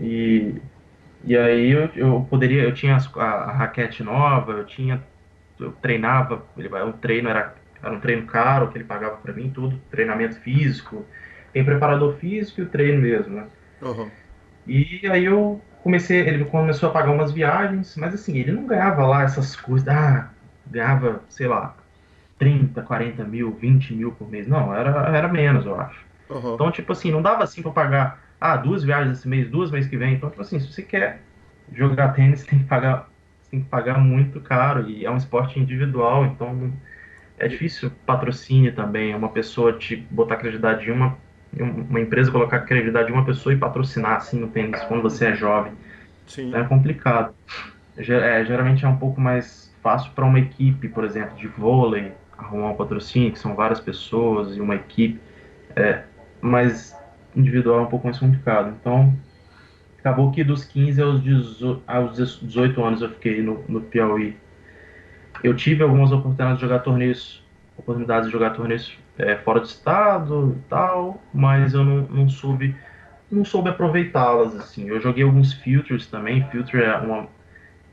E aí eu tinha a raquete nova, eu treinava, era um treino caro que ele pagava para mim, tudo, treinamento físico, tem preparador físico e o treino mesmo, né? Uhum. E aí ele começou a pagar umas viagens, mas assim, ele não ganhava lá essas coisas, ganhava, sei lá, 30, 40 mil, 20 mil por mês. Não, era menos, eu acho. Uhum. Então, tipo assim, não dava assim pra pagar, duas viagens esse mês, duas mês que vem. Então, tipo assim, se você quer jogar tênis, você tem que pagar muito caro e é um esporte individual, então é difícil patrocínio também, uma pessoa te botar credibilidade de uma empresa colocar credibilidade de uma pessoa e patrocinar assim no tênis quando você é jovem. Sim. Então é complicado. Geralmente é um pouco mais fácil para uma equipe, por exemplo, de vôlei, arrumar um patrocínio, que são várias pessoas e uma equipe, mas individual é um pouco mais complicado. Então, acabou que dos 15 aos 18 anos eu fiquei no Piauí. Eu tive algumas oportunidades de jogar torneios fora do estado e tal, mas eu não soube aproveitá-las, assim. Eu joguei alguns filters também. Filter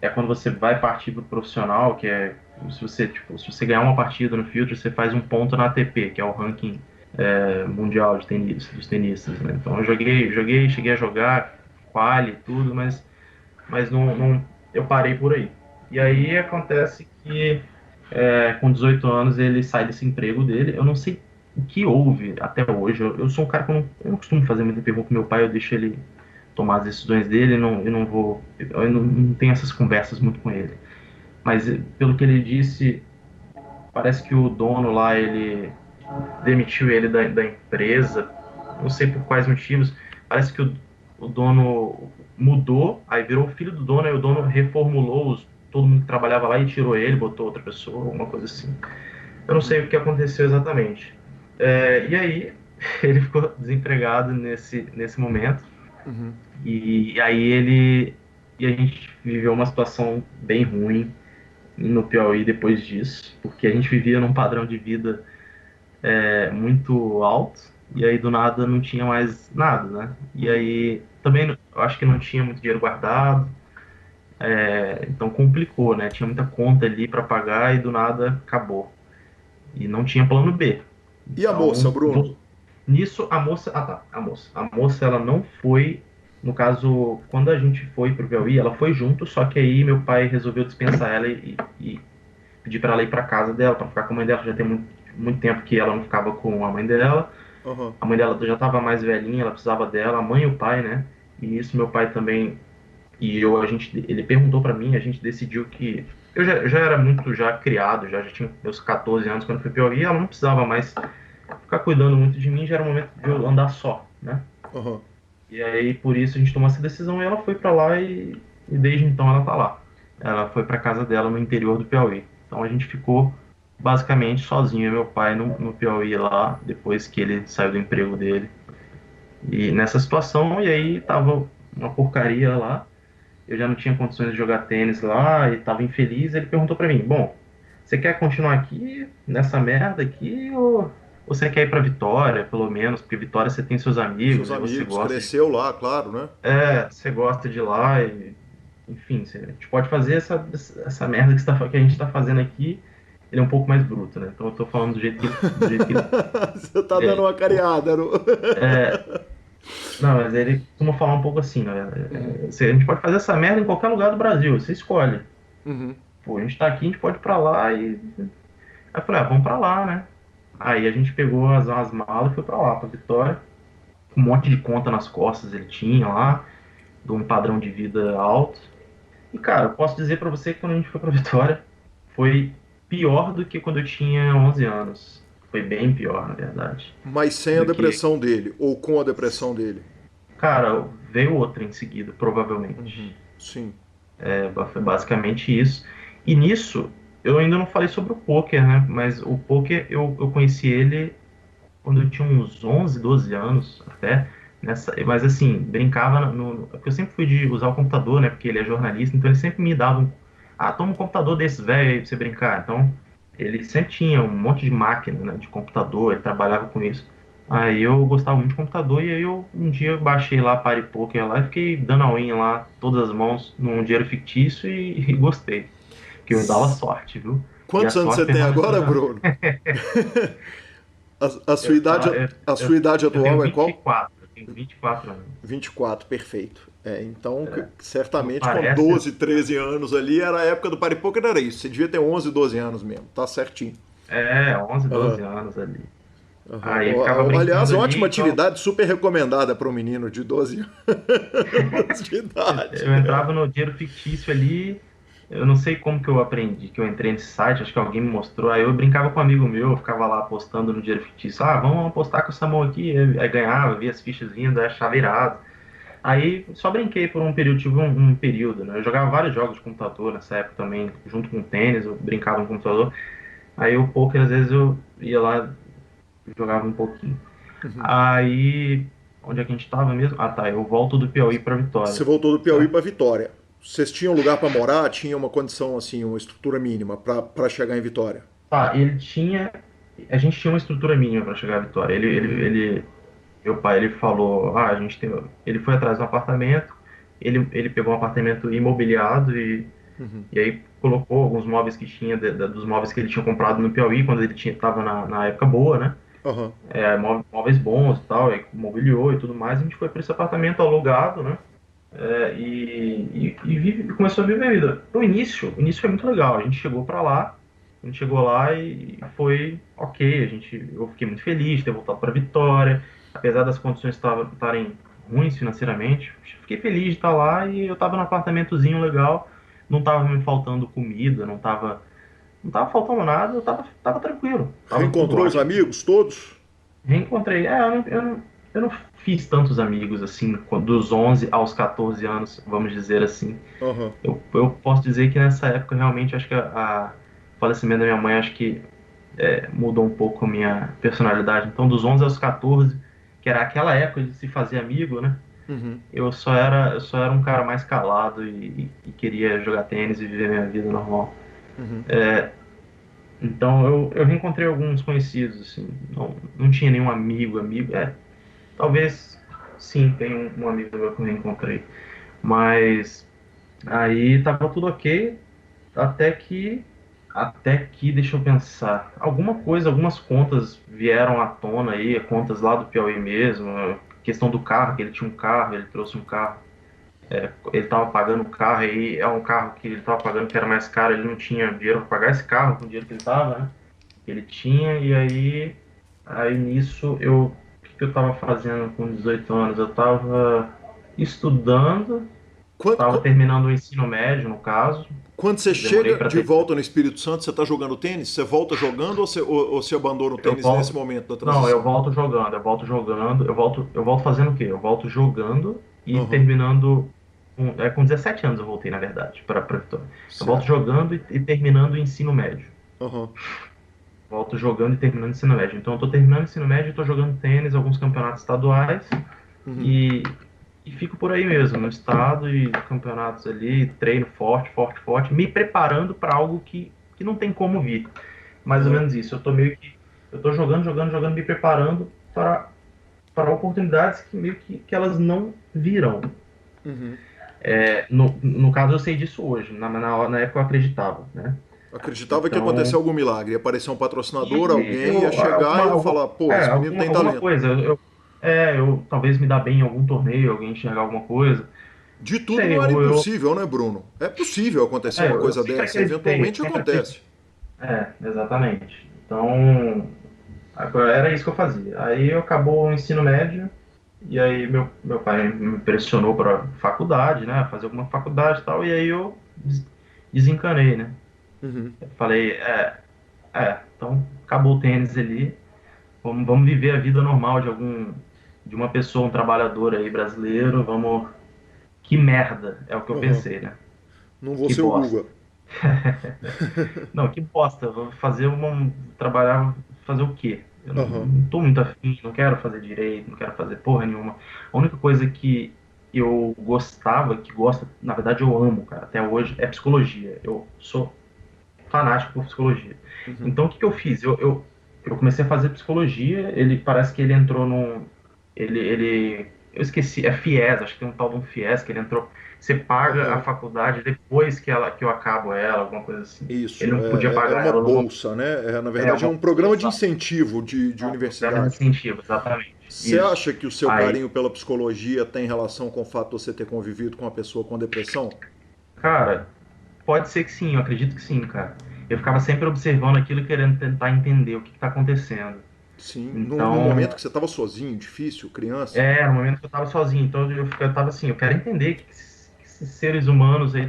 é quando você vai partir pro profissional, que é se você ganhar uma partida no filtro, você faz um ponto na ATP, que é o ranking mundial de dos tenistas, né? Então eu joguei, cheguei a jogar quali e tudo, mas eu parei por aí. E aí acontece que com 18 anos ele sai desse emprego dele. Eu não sei o que houve até hoje. Eu sou um cara que eu não costumo fazer muita pergunta com meu pai, eu deixo ele tomar as decisões dele, eu não tenho essas conversas muito com ele. Mas pelo que ele disse, parece que o dono lá, ele demitiu ele da empresa, não sei por quais motivos, parece que o dono mudou, aí virou o filho do dono, aí o dono reformulou todo mundo que trabalhava lá e tirou ele, botou outra pessoa, alguma coisa assim. Eu não sei o que aconteceu exatamente. E aí, ele ficou desempregado nesse momento. Uhum. E aí a gente viveu uma situação bem ruim no Piauí depois disso, porque a gente vivia num padrão de vida muito alto, e aí do nada não tinha mais nada, né? E aí também eu acho que não tinha muito dinheiro guardado, então complicou, né? Tinha muita conta ali para pagar e do nada acabou. E não tinha plano B. E a moça, Então, Bruno? nisso a moça, a moça ela não foi, no caso, quando a gente foi pro Piauí, ela foi junto, só que aí meu pai resolveu dispensar ela e pedir para ela ir para casa dela, para ficar com a mãe dela. Já tem muito tempo que ela não ficava com a mãe dela. Uhum. A mãe dela já estava mais velhinha, ela precisava dela, a mãe e o pai, né? E isso meu pai também, ele perguntou para mim, a gente decidiu que eu já era muito já criado, já tinha meus 14 anos quando fui pro Piauí, ela não precisava mais ficar cuidando muito de mim, já era o momento de eu andar só, né? Uhum. E aí por isso a gente tomou essa decisão e ela foi para lá e desde então ela tá lá. Ela foi para casa dela no interior do Piauí. Então a gente ficou basicamente sozinho, eu e meu pai no Piauí lá, depois que ele saiu do emprego dele. E nessa situação, e aí tava uma porcaria lá. Eu já não tinha condições de jogar tênis lá e tava infeliz. Ele perguntou para mim: bom, você quer continuar aqui nessa merda aqui ou você quer ir para Vitória, pelo menos? Porque Vitória você tem seus Seus amigos e você amigos, gosta cresceu lá, claro, né? você gosta de lá e enfim, a gente pode fazer essa merda que a gente tá fazendo aqui. Ele é um pouco mais bruto, né? Então eu tô falando do jeito que Você tá dando ele uma cariada, não? não, mas ele costuma falar um pouco assim, né? A gente pode fazer essa merda em qualquer lugar do Brasil, você escolhe. Uhum. Pô, a gente tá aqui, a gente pode ir pra lá e. Aí eu falei, vamos pra lá, né? Aí a gente pegou as malas e foi pra lá, pra Vitória. Um monte de conta nas costas ele tinha lá, de um padrão de vida alto. E, cara, eu posso dizer pra você que quando a gente foi pra Vitória, foi pior do que quando eu tinha 11 anos. foi bem pior, na verdade. Mas sem a depressão dele, ou com a depressão dele? Cara, veio outra em seguida, provavelmente. Sim. Foi basicamente isso. E nisso, eu ainda não falei sobre o poker, né? Mas o poker, eu conheci ele quando eu tinha uns 11, 12 anos até. Mas assim, brincava porque eu sempre fui de usar o computador, né? Porque ele é jornalista, então ele sempre me dava toma um computador desse velho aí pra você brincar. Então, ele sempre tinha um monte de máquina, né, de computador, ele trabalhava com isso. Aí eu gostava muito de computador e aí um dia eu baixei lá Party Poker lá e fiquei dando all-in lá, todas as mãos, num dinheiro fictício e gostei. Porque eu dava sorte, viu? E a Quantos anos você sorte tem agora, permaneceu. Bruno? A sua Eu, idade, tá, eu, a eu, sua idade eu tenho atual é qual? 24, eu tenho 24 anos. 24, perfeito. Então, Não certamente com parece. 12, 13 anos ali, era a época do Party Poker, era isso. Você devia ter 11, 12 anos mesmo, tá certinho. 11, Aham, 12 anos ali. aham. Aí ficava Aliás, brincando ótima ali, então atividade, super recomendada para um menino de 12 anos de idade. eu entrava no dinheiro fictício ali. Eu não sei como que eu aprendi, que eu entrei nesse site, acho que alguém me mostrou. Aí eu brincava com um amigo meu, eu ficava lá apostando no dinheiro fictício. Vamos apostar com essa mão aqui. Aí ganhava, via as fichas vindo, aí achava irado. Aí só brinquei por um período, tive um período, né? Eu jogava vários jogos de computador nessa época também, junto com o tênis, eu brincava no computador. Aí o poker, às vezes eu ia lá e jogava um pouquinho. Aí, onde é que a gente tava mesmo? Tá, eu volto do Piauí pra Você Vitória, voltou do Piauí certo? para Vitória. Vocês tinham lugar para morar? Tinha uma condição assim, uma estrutura mínima para chegar em Vitória? Tá, a gente tinha uma estrutura mínima para chegar à Vitória. Meu pai, ele falou, ele foi atrás de um apartamento, ele pegou um apartamento imobiliado e aí colocou alguns móveis que tinha, dos móveis que ele tinha comprado no Piauí, quando ele tava na época boa, né? Aham. Móveis bons e tal, aí mobiliou e tudo mais, a gente foi para esse apartamento alugado, né? Começou a viver a vida. O início foi muito legal, a gente chegou lá e foi ok, eu fiquei muito feliz de ter voltado para Vitória, apesar das condições estarem ruins financeiramente, fiquei feliz de estar lá e eu estava num apartamentozinho legal, não estava me faltando comida, não tava faltando nada, tava tranquilo, tava tudo Reencontrou os ótimo. amigos todos? Reencontrei. Eu não fiz tantos amigos assim, dos 11 aos 14 anos, vamos dizer assim. Aham. Eu posso dizer que nessa época realmente acho que o falecimento da minha mãe acho que mudou um pouco a minha personalidade. Então, dos 11 aos 14, que era aquela época de se fazer amigo, né? Uhum. Eu só era um cara mais calado e queria jogar tênis e viver minha vida normal. Uhum. Então, eu reencontrei alguns conhecidos, assim. Não tinha nenhum amigo. Talvez, sim, tem um amigo meu que eu reencontrei. Mas aí tava tudo ok, até que, deixa eu pensar, algumas contas vieram à tona aí, contas lá do Piauí mesmo, a questão do carro, que ele tinha um carro, ele trouxe um carro, ele tava pagando o carro, aí é um carro que ele tava pagando que era mais caro, ele não tinha dinheiro para pagar esse carro com o dinheiro que ele tava, né? Ele tinha, e aí nisso, o que eu tava fazendo com 18 anos? Eu tava estudando, Quando, tava quando, terminando o ensino médio, no caso, quando você demorei chega para de ter. volta no Espírito Santo, você está jogando tênis? Você volta jogando ou você abandona o Eu tênis nesse volto, momento da não, transição? eu volto fazendo o quê? Eu volto jogando e Aham. terminando, com 17 anos eu voltei, na verdade, para Vitória. Eu volto Certo. jogando e terminando o ensino médio. Aham. Volto jogando e terminando o ensino médio. Então eu tô terminando o ensino médio, tô jogando tênis, alguns campeonatos estaduais Uhum. e, e fico por aí mesmo, no estado e campeonatos ali, treino forte, forte, forte, me preparando para algo que não tem como vir. Mais ou Aham. menos isso. Eu tô jogando, me preparando para oportunidades que meio que elas não virão. Uhum. No caso, eu sei disso hoje. Na época eu acreditava, né? Acreditava que ia Então, acontecer algum milagre, ia aparecer um patrocinador, alguém ia chegar e alguma, ia falar, pô, esse menino tem alguma talento. coisa. Eu talvez me dar bem em algum torneio, alguém enxergar alguma coisa. De tudo Sei, não era impossível, né, Bruno? É possível acontecer uma eu coisa sempre dessa, acreditei, eventualmente sempre acreditei. acontece. Exatamente. Então, agora era isso que eu fazia. Aí acabou o ensino médio, e aí meu pai me pressionou para faculdade, né? Fazer alguma faculdade e tal, e aí eu desencanei, né? Uhum. Eu falei, então acabou o tênis ali. vamos viver a vida normal de uma pessoa, um trabalhador aí brasileiro, vamos. Que merda, é o que eu Aham. pensei, né? Não vou Que ser o bosta. Guga. Não, que bosta, vou fazer trabalhar, fazer o quê? Eu Aham. não tô muito afim, não quero fazer direito, não quero fazer porra nenhuma. A única coisa que eu gostava, que gosto, na verdade eu amo, cara, até hoje, é psicologia. Eu sou fanático por psicologia. Uhum. Então, o que que eu fiz? Eu comecei a fazer psicologia, ele parece que ele entrou num... eu esqueci, é FIES, acho que tem um tal de um FIES, que ele entrou... Você paga a Aham. faculdade depois que eu acabo ela, alguma coisa assim. Ele Isso, não podia é pagar uma ela numa... bolsa, né? Na É, verdade, é uma... um programa de Exato, incentivo de programa de universidade. incentivo, exatamente. Você Isso. acha que o seu Aí, carinho pela psicologia tem relação com o fato de você ter convivido com uma pessoa com depressão? cara, pode ser que sim, eu acredito que sim, cara. Eu ficava sempre observando aquilo e querendo tentar entender o que está acontecendo. Sim, no momento Então, que você estava sozinho, difícil, criança. no momento que eu tava sozinho, então eu tava assim, eu quero entender que esses seres humanos aí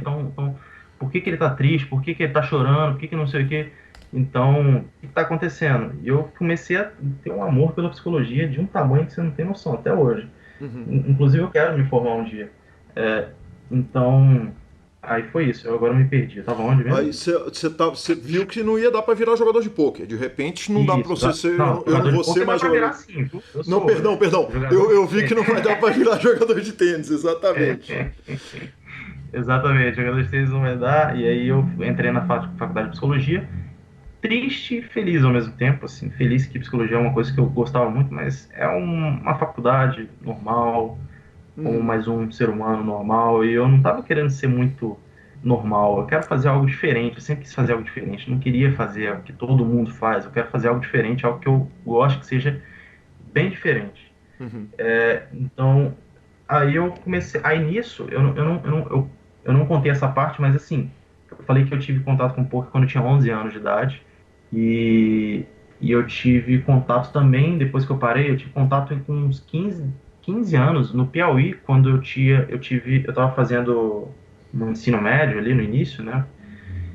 por que que ele tá triste, por que que ele tá chorando, por que que não sei o quê. Então, o que que tá acontecendo? E eu comecei a ter um amor pela psicologia de um tamanho que você não tem noção, até hoje. Uhum. Inclusive, eu quero me formar um dia. É, então, aí foi isso, eu agora me perdi. Eu tava onde Aí mesmo? você viu que não ia dar para virar jogador de pôquer. De repente não dá para Isso, você ser. não, Eu não jogador de vou ser pôquer dá mais pra virar jogador. sim, viu? Eu Não, sou perdão. jogador Eu vi que de não vai dar para virar jogador de tênis, exatamente. Exatamente, jogador de tênis não vai dar. E aí eu entrei na faculdade de psicologia, triste e feliz ao mesmo tempo, assim, feliz que psicologia é uma coisa que eu gostava muito, mas é uma faculdade normal, como Uhum. mais um ser humano normal, e eu não estava querendo ser muito normal, eu quero fazer algo diferente, eu sempre quis fazer algo diferente, não queria fazer o que todo mundo faz, eu quero fazer algo diferente, algo que eu gosto que seja bem diferente. Uhum. Então, aí eu comecei. Aí nisso, eu não contei essa parte, mas assim, eu falei que eu tive contato com o poker quando eu tinha 11 anos de idade. E, e eu tive contato também, depois que eu parei, eu tive contato com uns 15 anos no Piauí, quando eu tava fazendo no ensino médio ali no início, né?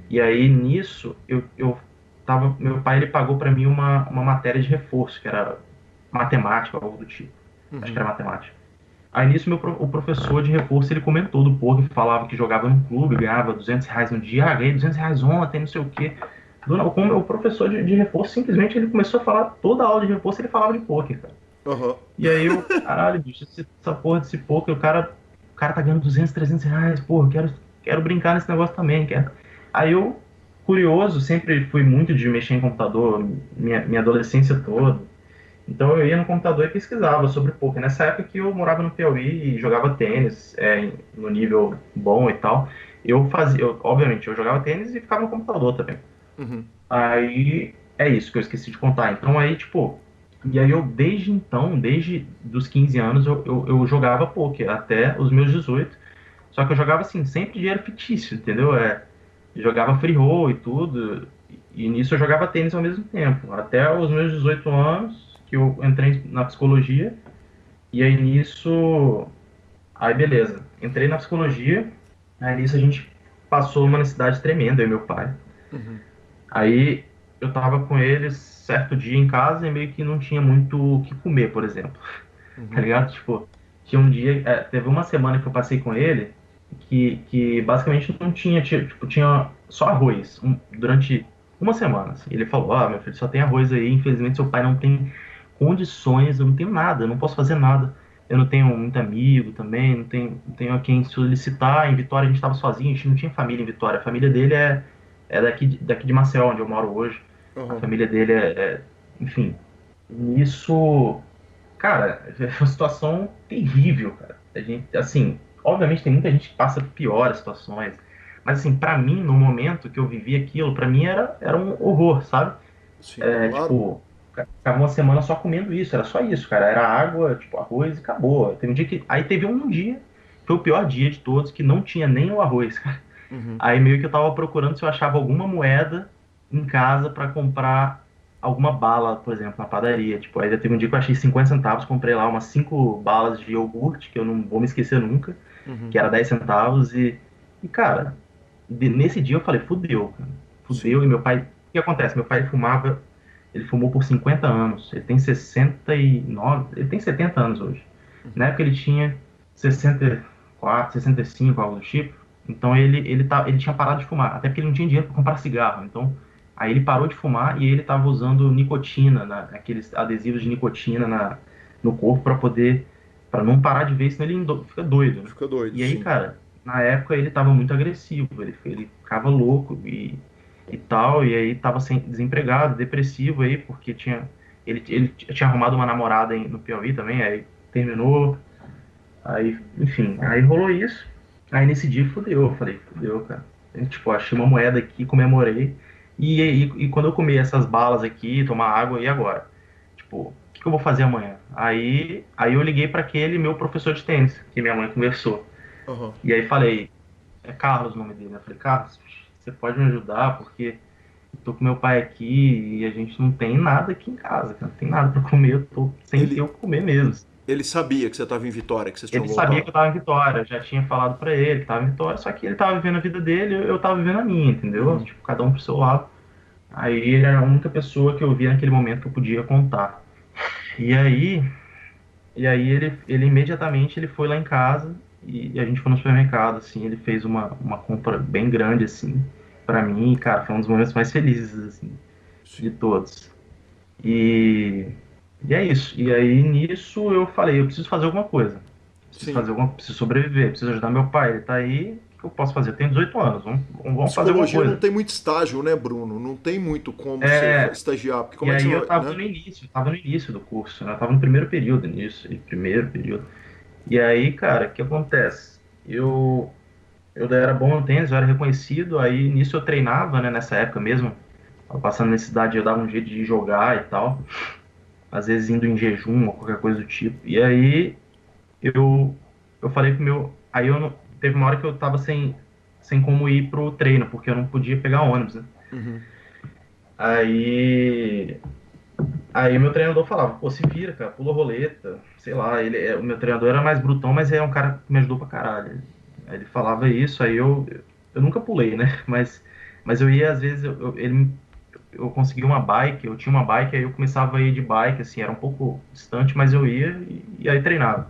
E aí nisso, meu pai ele pagou para mim uma matéria de reforço, que era matemática, algo do tipo. Acho que Uhum. era matemática. Aí nisso o professor de reforço ele comentou do poker, falava que jogava num clube, ganhava R$ 200 no dia, ganhei R$ 200 ontem, não sei o quê. Como o professor de reforço simplesmente ele começou a falar, toda a aula de reforço ele falava de poker, cara. Aham. E aí eu, caralho, bicho, essa porra desse poker, o cara tá ganhando R$ 200, R$ 300, porra, quero brincar nesse negócio também, quero. Aí eu, curioso, sempre fui muito de mexer em computador, minha adolescência toda. Então eu ia no computador e pesquisava sobre poker. Nessa época que eu morava no Piauí e jogava tênis, no nível bom e tal, obviamente, eu jogava tênis e ficava no computador também. Uhum. Aí é isso que eu esqueci de contar. Então aí, tipo, e aí eu desde então, desde dos 15 anos, eu jogava poker até os meus 18. Só que eu jogava assim, sempre dinheiro fictício, entendeu? Jogava free roll e tudo. E nisso eu jogava tênis ao mesmo tempo. Até os meus 18 anos, que eu entrei na psicologia. E aí nisso. Aí beleza. Entrei na psicologia. Aí nisso a gente passou uma necessidade tremenda, eu e meu pai. Uhum. Aí eu tava com eles certo dia em casa e meio que não tinha muito o que comer, por exemplo. Tá Uhum. ligado? Tipo, tinha um dia, teve uma semana que eu passei com ele que basicamente não tinha, tipo, tinha só arroz durante uma semana. Assim. Ele falou: Ah, meu filho, só tem arroz aí. Infelizmente, seu pai não tem condições, eu não tenho nada, eu não posso fazer nada. Eu não tenho muito amigo também, não tenho a quem solicitar. Em Vitória a gente estava sozinho, a gente não tinha família em Vitória. A família dele é daqui de Maceió, onde eu moro hoje. A Aham. família dele enfim. Nisso. Cara, é uma situação terrível, cara. A gente, assim, obviamente tem muita gente que passa por piores situações, mas assim, pra mim, no momento que eu vivi aquilo, pra mim era um horror, sabe? Sim, claro. Tipo, ficava uma semana só comendo isso, era só isso, cara. Era água, tipo, arroz e acabou. Teve um dia que. Aí teve um dia, foi o pior dia de todos, que não tinha nem o arroz, cara. Uhum. Aí meio que eu tava procurando se eu achava alguma moeda em casa pra comprar alguma bala, por exemplo, na padaria. Tipo, aí teve um dia que eu achei 50 centavos, comprei lá umas 5 balas de iogurte, que eu não vou me esquecer nunca, Uhum. que era 10 centavos. E cara, nesse dia eu falei, fudeu, cara. Sim. Fudeu. E meu pai, o que acontece? Meu pai fumava, Ele fumou por 50 anos. Ele tem 69, ele tem 70 anos hoje. Na época ele tinha 64, 65, algo do tipo. Então ele tinha parado de fumar, até porque ele não tinha dinheiro para comprar cigarro. Então, aí ele parou de fumar e ele estava usando nicotina, aqueles adesivos de nicotina no corpo para não parar de ver, senão ele fica doido, né? Fica doido, E aí, sim. cara, na época ele estava muito agressivo, ele ficava louco e tal, e aí estava desempregado, depressivo aí, porque ele tinha arrumado uma namorada no Piauí também, aí terminou, aí, enfim, aí rolou isso. Aí nesse dia fudeu, eu falei, fudeu, cara. Aí, tipo, achei uma moeda aqui, comemorei. E quando eu comer essas balas aqui, tomar água, e agora? Tipo, o que eu vou fazer amanhã? Aí eu liguei para aquele meu professor de tênis, que minha mãe conversou. Aham. E aí falei, é Carlos o nome dele, né? Eu falei, Carlos, você pode me ajudar, porque eu tô com meu pai aqui e a gente não tem nada aqui em casa, cara. Não tem nada para comer, eu tô sem ter o Ele, que comer mesmo. ele sabia que você estava em Vitória, que vocês tinham Ele sabia que voltado. eu tava em Vitória, eu já tinha falado pra ele que tava em Vitória, só que ele tava vivendo a vida dele, eu tava vivendo a minha, entendeu? Uhum. Tipo, cada um pro seu lado. Aí ele era a única pessoa que eu via naquele momento que eu podia contar. E aí, ele imediatamente ele foi lá em casa e a gente foi no supermercado, assim, ele fez uma compra bem grande, assim, pra mim, e, cara, foi um dos momentos mais felizes, assim, de Sim. todos. E, e é isso. E aí nisso eu falei, eu preciso fazer alguma coisa. Sim. Preciso sobreviver, preciso ajudar meu pai. Ele tá aí, o que eu posso fazer? Eu tenho 18 anos, vamos fazer alguma Psicologia não coisa. tem muito estágio, né, Bruno? Não tem muito como você É, estagiar, porque e como é que aí você eu vai, tava né? no início, do curso, né? Eu tava no primeiro período nisso, primeiro período. E aí, cara, o que acontece? Eu era bom no tênis, eu era reconhecido, aí nisso eu treinava, né, nessa época mesmo. Tava passando necessidade, eu dava um jeito de jogar e tal. Às vezes indo em jejum ou qualquer coisa do tipo. E aí eu, eu falei pro meu. Aí eu não, teve uma hora que eu tava sem como ir pro treino, porque eu não podia pegar ônibus, né? Uhum. Aí, aí meu treinador falava, pô, se vira, cara, pula roleta, sei lá, o meu treinador era mais brutão, mas é um cara que me ajudou pra caralho. Aí ele falava isso, aí eu nunca pulei, né? Mas eu ia, às vezes, eu consegui uma bike, eu tinha uma bike, aí eu começava a ir de bike, assim, era um pouco distante, mas eu ia e aí treinava.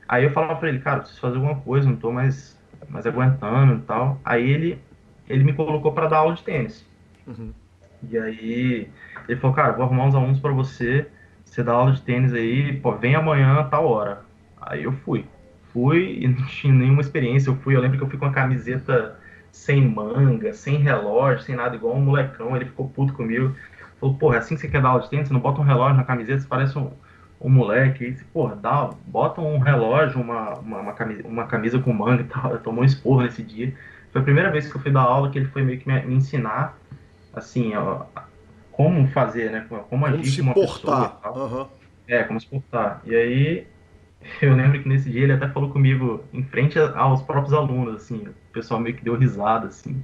Aí eu falava pra ele, cara, preciso fazer alguma coisa, não tô mais aguentando e tal. Aí ele me colocou pra dar aula de tênis. Uhum. E aí ele falou, cara, vou arrumar uns alunos pra você dá aula de tênis aí, pô, vem amanhã a tal hora. Aí eu fui. Fui e não tinha nenhuma experiência. Eu lembro que eu fui com uma camiseta sem manga, sem relógio, sem nada, igual um molecão. Ele ficou puto comigo. Falou, porra, é assim que você quer dar aula de tênis? Você não bota um relógio na camiseta, você parece um moleque. Aí, porra, bota um relógio, uma camisa com manga e tal. Eu tomou um esporro nesse dia. Foi a primeira vez que eu fui dar aula que ele foi meio que me ensinar, assim, ó, como fazer, né? Como Como agir se com uma pessoa e portar. tal. Aham. Como se portar. E aí, eu lembro que nesse dia ele até falou comigo em frente aos próprios alunos, assim, o pessoal meio que deu risada, assim.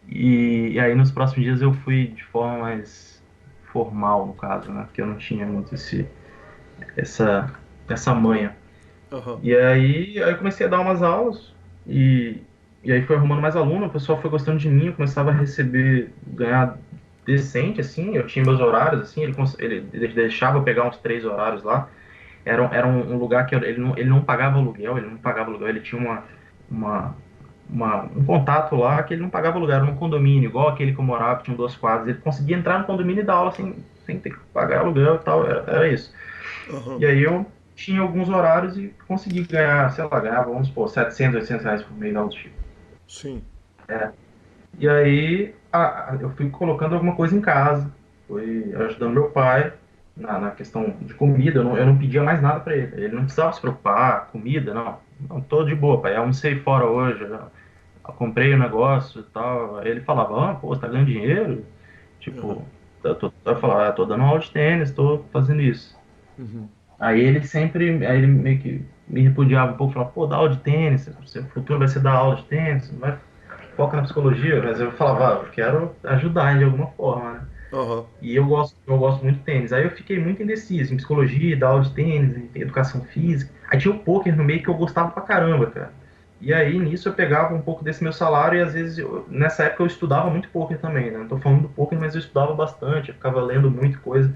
E aí nos próximos dias eu fui de forma mais formal, no caso, né? Porque eu não tinha muito essa, essa manha. Aham. E aí eu comecei a dar umas aulas e, e aí foi arrumando mais aluno, o pessoal foi gostando de mim, eu começava a ganhar decente, assim, eu tinha meus horários, assim, ele deixava eu pegar uns 3 horários lá. Era um lugar que ele não pagava aluguel, ele tinha uma, um contato lá que ele não pagava aluguel, era um condomínio, igual aquele que eu morava, que tinha 2 quadras, ele conseguia entrar no condomínio e dar aula sem ter que pagar aluguel e tal, era isso. Aham. E aí eu tinha alguns horários e consegui ganhar, sei lá, ganhava, vamos supor, 700, 800 reais por mês, algo do tipo. Sim. E aí eu fui colocando alguma coisa em casa, fui ajudando meu pai na questão de comida, eu não pedia mais nada para ele. Ele não precisava se preocupar, comida, não. Não, tô de boa, pai, eu almocei fora hoje, eu comprei o negócio e tal. Aí ele falava, pô, você tá ganhando dinheiro? Aham. Tipo, eu falava, tô dando aula de tênis, tô fazendo isso. Uhum. Aí ele meio que me repudiava um pouco, falava, pô, dá aula de tênis, seu futuro vai ser dar aula de tênis, não vai foca na psicologia, mas eu falava, eu quero ajudar de alguma forma, né? Aham. E eu gosto muito de tênis. Aí eu fiquei muito indeciso em psicologia, dar aula de tênis, em educação física. Aí tinha o poker no meio que eu gostava pra caramba, cara. E aí, nisso, eu pegava um pouco desse meu salário e, às vezes, nessa época eu estudava muito poker também, né? Não tô falando do poker, mas eu estudava bastante, eu ficava lendo muita coisa.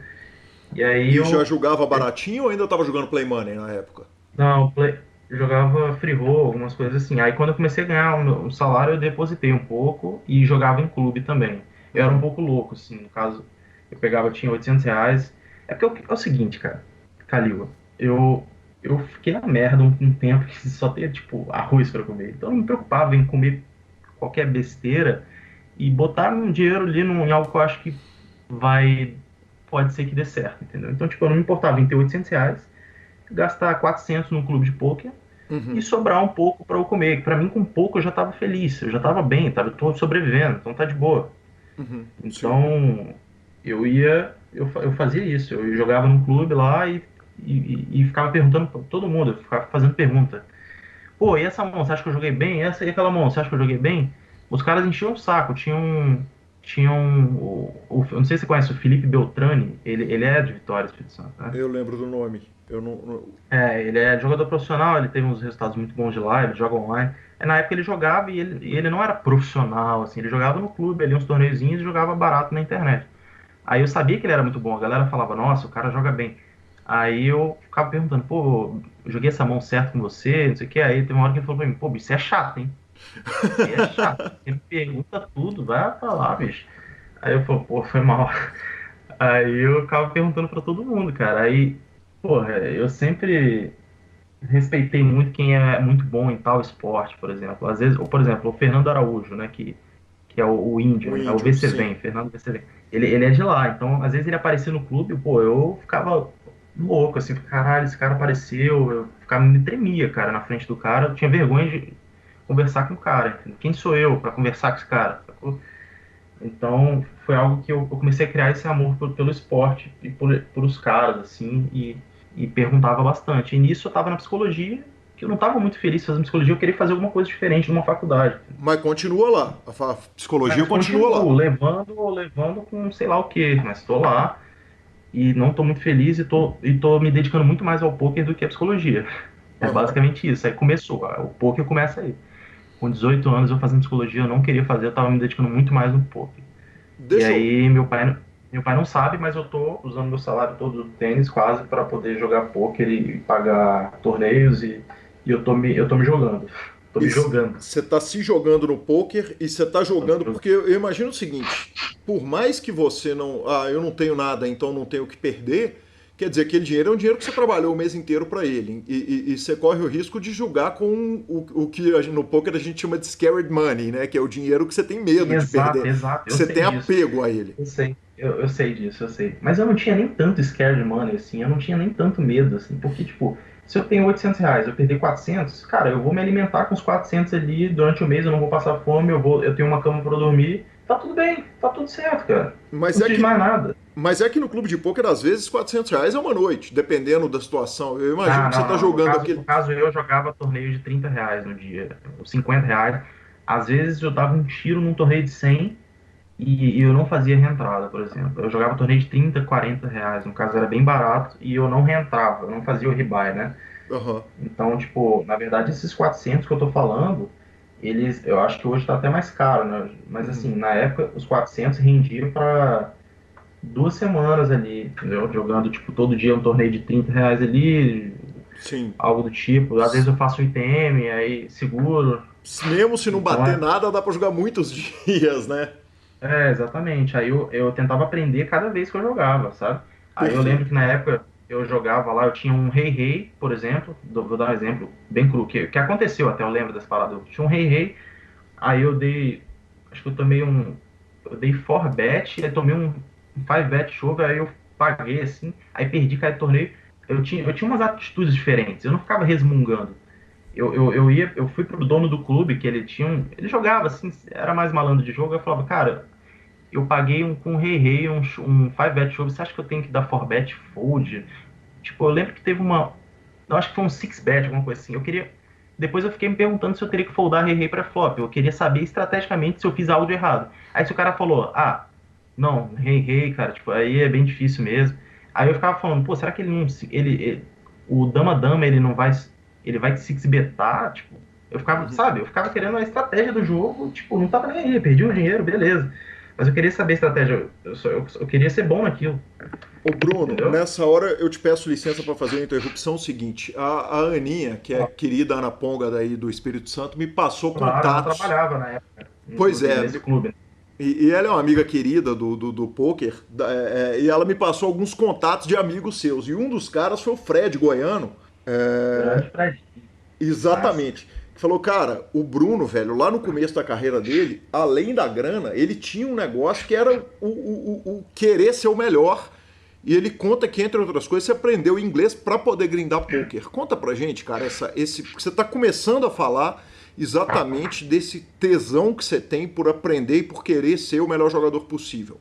E aí E já jogava baratinho ou ainda tava jogando Play Money na época? não, eu jogava free roll, algumas coisas assim. Aí, quando eu comecei a ganhar um salário, eu depositei um pouco e jogava em clube também. Eu era um pouco louco, assim, no caso, eu pegava, tinha R$ 800. É porque é o seguinte, cara, Calil, eu fiquei na merda um tempo que só tinha, tipo, arroz para comer. Então, eu não me preocupava em comer qualquer besteira e botar um dinheiro ali em algo que eu acho que vai, pode ser que dê certo, entendeu? Então, tipo, eu não me importava em ter R$ 800, gastar 400 num clube de pôquer e sobrar um pouco para eu comer. Para mim, com pouco eu já estava feliz, eu já estava bem, eu tô sobrevivendo, então tá de boa. Sim. Então, eu fazia isso, eu jogava num clube lá e ficava perguntando pra todo mundo, eu ficava fazendo pergunta. Pô, e essa mão, você acha que eu joguei bem? Essa e aquela mão, você acha que eu joguei bem? Os caras enchiam o saco. Eu não sei se você conhece o Felipe Beltrani, ele é de Vitória, Espírito Santo, né? Eu lembro do nome. Eu Ele é jogador profissional, ele teve uns resultados muito bons de live, joga online. Na época ele jogava e ele não era profissional, assim, ele jogava no clube ali, uns torneiozinhos e jogava barato na internet. Aí eu sabia que ele era muito bom, a galera falava, nossa, o cara joga bem. Aí eu ficava perguntando, pô, eu joguei essa mão certo com você, não sei o que. Aí teve uma hora que ele falou pra mim, pô, bicho, você é chato, hein? Você é chato. Você me pergunta tudo, vai falar, bicho. Aí eu falei, pô, foi mal. Aí eu ficava perguntando pra todo mundo, cara. Aí, porra, eu sempre respeitei muito quem é muito bom em tal esporte, por exemplo. Às vezes, ou, por exemplo, o Fernando Araújo, né, que é o índio, o é o índio, VC sim. Vem, Fernando VC Vem. Ele é de lá, então às vezes ele aparecia no clube, pô, eu ficava louco, assim, caralho, esse cara apareceu, eu ficava, me tremia, cara, na frente do cara, eu tinha vergonha de conversar com o cara, entendeu? Quem sou eu para conversar com esse cara, sacou? Então foi algo que eu comecei a criar esse amor pelo esporte e por os caras, assim, e perguntava bastante. E nisso eu tava na psicologia, que eu não tava muito feliz fazendo psicologia, eu queria fazer alguma coisa diferente numa faculdade. Mas continua lá. A psicologia Mas continua lá. continuo levando com sei lá o que, mas estou lá e não estou muito feliz e tô me dedicando muito mais ao poker do que à psicologia. É Aham. basicamente isso. Aí começou, o poker começa aí. Com 18 anos eu fazendo psicologia, eu não queria fazer, eu estava me dedicando muito mais no poker. E Deixa eu. aí meu pai não sabe, mas eu tô usando meu salário todo do tênis quase para poder jogar poker e pagar torneios e eu tô me jogando. Tô me jogando. Você tá se jogando no poker e você tá jogando. Porque eu imagino o seguinte: por mais que você não. Ah, eu não tenho nada, então não tenho o que perder. Quer dizer, aquele dinheiro é um dinheiro que você trabalhou o mês inteiro para ele. E você corre o risco de jogar com o que no poker a gente chama de scared money, né? Que é o dinheiro que você tem medo de Exato, perder. exato, Que eu você sei tem disso. apego a ele. Eu sei, eu sei disso, eu sei. Mas eu não tinha nem tanto scare money, assim, eu não tinha nem tanto medo, assim, porque, tipo, se eu tenho R$ 800, eu perder 400, cara, eu vou me alimentar com os 400 ali durante o mês, eu não vou passar fome, eu tenho uma cama para dormir, tá tudo bem, tá tudo certo, cara. Mas Não é preciso de que mais nada. Mas é que no clube de pôquer, às vezes, R$ 400 é uma noite, dependendo da situação. Eu imagino Ah, que você não, está não, no jogando caso, no aquele. caso eu jogava torneio de R$ 30 no dia, R$ 50. Às vezes eu dava um tiro num torneio de 100 e eu não fazia reentrada, por exemplo. Eu jogava torneio de R$ 30, R$ 40, no caso era bem barato, e eu não reentrava, eu não fazia o rebuy, né? Aham. Então, tipo, na verdade, esses 400 que eu tô falando, eu acho que hoje tá até mais caro, né? Mas Uhum. assim, na época, os 400 rendiam para 2 semanas ali, entendeu? Jogando, tipo, todo dia um torneio de R$ 30 ali, Sim. algo do tipo. Às vezes eu faço um ITM, aí seguro. Mesmo se não Então, bater nada, dá para jogar muitos dias, né? exatamente. Aí eu tentava aprender cada vez que eu jogava, sabe? Aí eu lembro Perfeito. que na época eu jogava lá, eu tinha um rei-rei, por exemplo, vou dar um exemplo bem cru, que aconteceu até, eu lembro dessa parada. Eu tinha um rei-rei, aí acho que eu dei 4 bet, aí tomei um 5 bet shove, aí eu paguei assim, aí perdi cada torneio. Eu tinha umas atitudes diferentes, eu não ficava resmungando. Eu fui pro dono do clube, que ele jogava assim, era mais malandro de jogo, eu falava, cara, eu paguei com um rei-rei, um 5-bet shove, você acha que eu tenho que dar 4-bet fold? Tipo, eu lembro que teve eu acho que foi um 6-bet, alguma coisa assim. Depois eu fiquei me perguntando se eu teria que foldar rei-rei pra flop. Eu queria saber estrategicamente se eu fiz algo de errado. Aí se o cara falou, não, rei-rei, cara, tipo, aí é bem difícil mesmo. Aí eu ficava falando, será que ele não, o dama-dama, ele não vai, ele vai 6-betar, tipo, Eu ficava, sabe, eu ficava querendo a estratégia do jogo, tipo, não tava nem aí, perdi o dinheiro, beleza. Mas eu queria saber a estratégia, eu queria ser bom naquilo, Ô Bruno, entendeu? nessa hora eu te peço licença para fazer uma interrupção seguinte. A Aninha, que é a querida Ana Ponga daí do Espírito Santo, me passou Claro, ela contatos. trabalhava na época, Pois inclusive, é, nesse clube, né? e ela é uma amiga querida do poker, e ela me passou alguns contatos de amigos seus. E um dos caras foi o Fred Goiano. Grande Fred. Massa. Exatamente. Que falou, cara, o Bruno, velho, lá no começo da carreira dele, além da grana, ele tinha um negócio que era o querer ser o melhor. E ele conta que, entre outras coisas, você aprendeu inglês para poder grindar poker. Conta pra gente, cara, porque você tá começando a falar exatamente desse tesão que você tem por aprender e por querer ser o melhor jogador possível.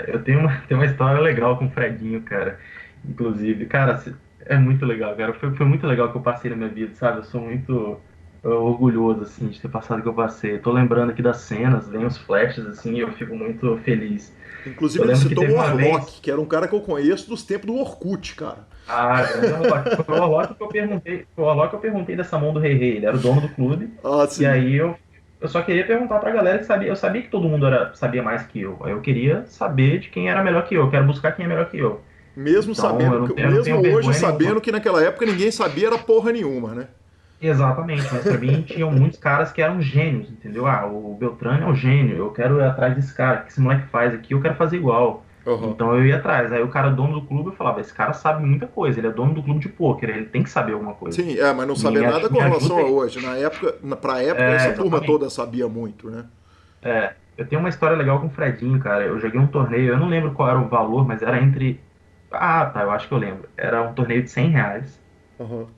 Eu tenho uma história legal com o Fredinho, cara. Inclusive, cara, é muito legal, cara. Foi muito legal que eu passei na minha vida, sabe? Eu sou muito orgulhoso, assim, de ter passado o que eu passei. Tô lembrando aqui das cenas, vem os flashes, assim, e eu fico muito feliz. Inclusive, Eu ele lembro que citou teve o uma vez. Warlock, que era um cara que eu conheço dos tempos do Orkut, cara. Ah, grande Orlock. Foi o Orlock que eu perguntei. Foi o Orlock que eu perguntei dessa mão do Rei Rei. Ele era o dono do clube. Ah, E sim. aí eu só queria perguntar pra galera que sabia. Eu sabia que todo mundo sabia mais que eu. Aí eu queria saber de quem era melhor que eu. Eu quero buscar quem é melhor que eu. Mesmo Então sabendo, eu não mesmo tenho hoje vergonha nenhuma. sabendo que naquela época ninguém sabia era porra nenhuma, né? Exatamente, mas pra mim tinham muitos caras que eram gênios, entendeu? Ah, o Beltrano é um gênio, eu quero ir atrás desse cara, o que esse moleque faz aqui, eu quero fazer igual. Aham. Então eu ia atrás. Aí o cara dono do clube, eu falava, esse cara sabe muita coisa, ele é dono do clube de pôquer, ele tem que saber alguma coisa. Sim, mas não saber Me, nada com me relação ajuda a aí. hoje. Pra época, essa turma Exatamente. toda sabia muito, né? Eu tenho uma história legal com o Fredinho, cara. Eu joguei um torneio, eu não lembro qual era o valor, mas era entre. Ah, tá, eu acho que eu lembro. Era um torneio de R$ 100. Aham.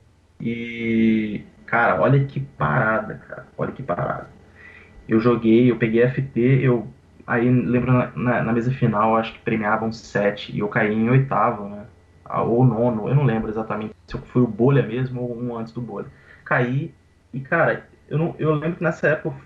E, cara, olha que parada, cara. Olha que parada. Eu joguei, eu peguei FT, aí lembro na mesa final, acho que premiavam 7 e eu caí em oitavo, né? Ou nono, eu não lembro exatamente se foi o bolha mesmo ou um antes do bolha. Caí e, cara, eu lembro que nessa época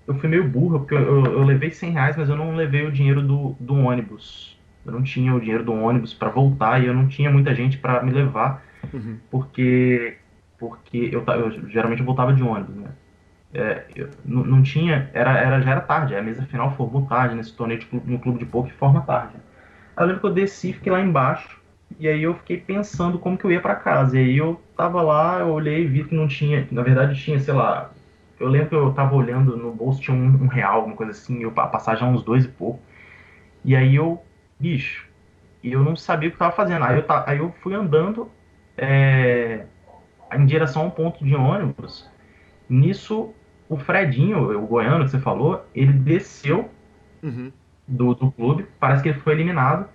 eu fui meio burro, porque eu levei R$ 100, mas eu não levei o dinheiro do ônibus. Eu não tinha o dinheiro do ônibus para voltar e eu não tinha muita gente para me levar, Uhum. porque, porque eu geralmente eu voltava de ônibus, né? Eu não tinha, já era tarde, a mesa final formou tarde nesse torneio no clube de poker forma tarde. Aí eu lembro que eu desci, fiquei lá embaixo, e aí eu fiquei pensando como que eu ia pra casa. E aí eu tava lá, eu olhei e vi que não tinha, na verdade tinha, sei lá, eu lembro que eu tava olhando no bolso, tinha um real, alguma coisa assim, a passagem a uns dois e pouco. E aí bicho, e eu não sabia o que eu tava fazendo. Aí eu fui andando é, em direção a um ponto de ônibus. Nisso, o Fredinho, o goiano que você falou, ele desceu Uhum. do clube, parece que ele foi eliminado.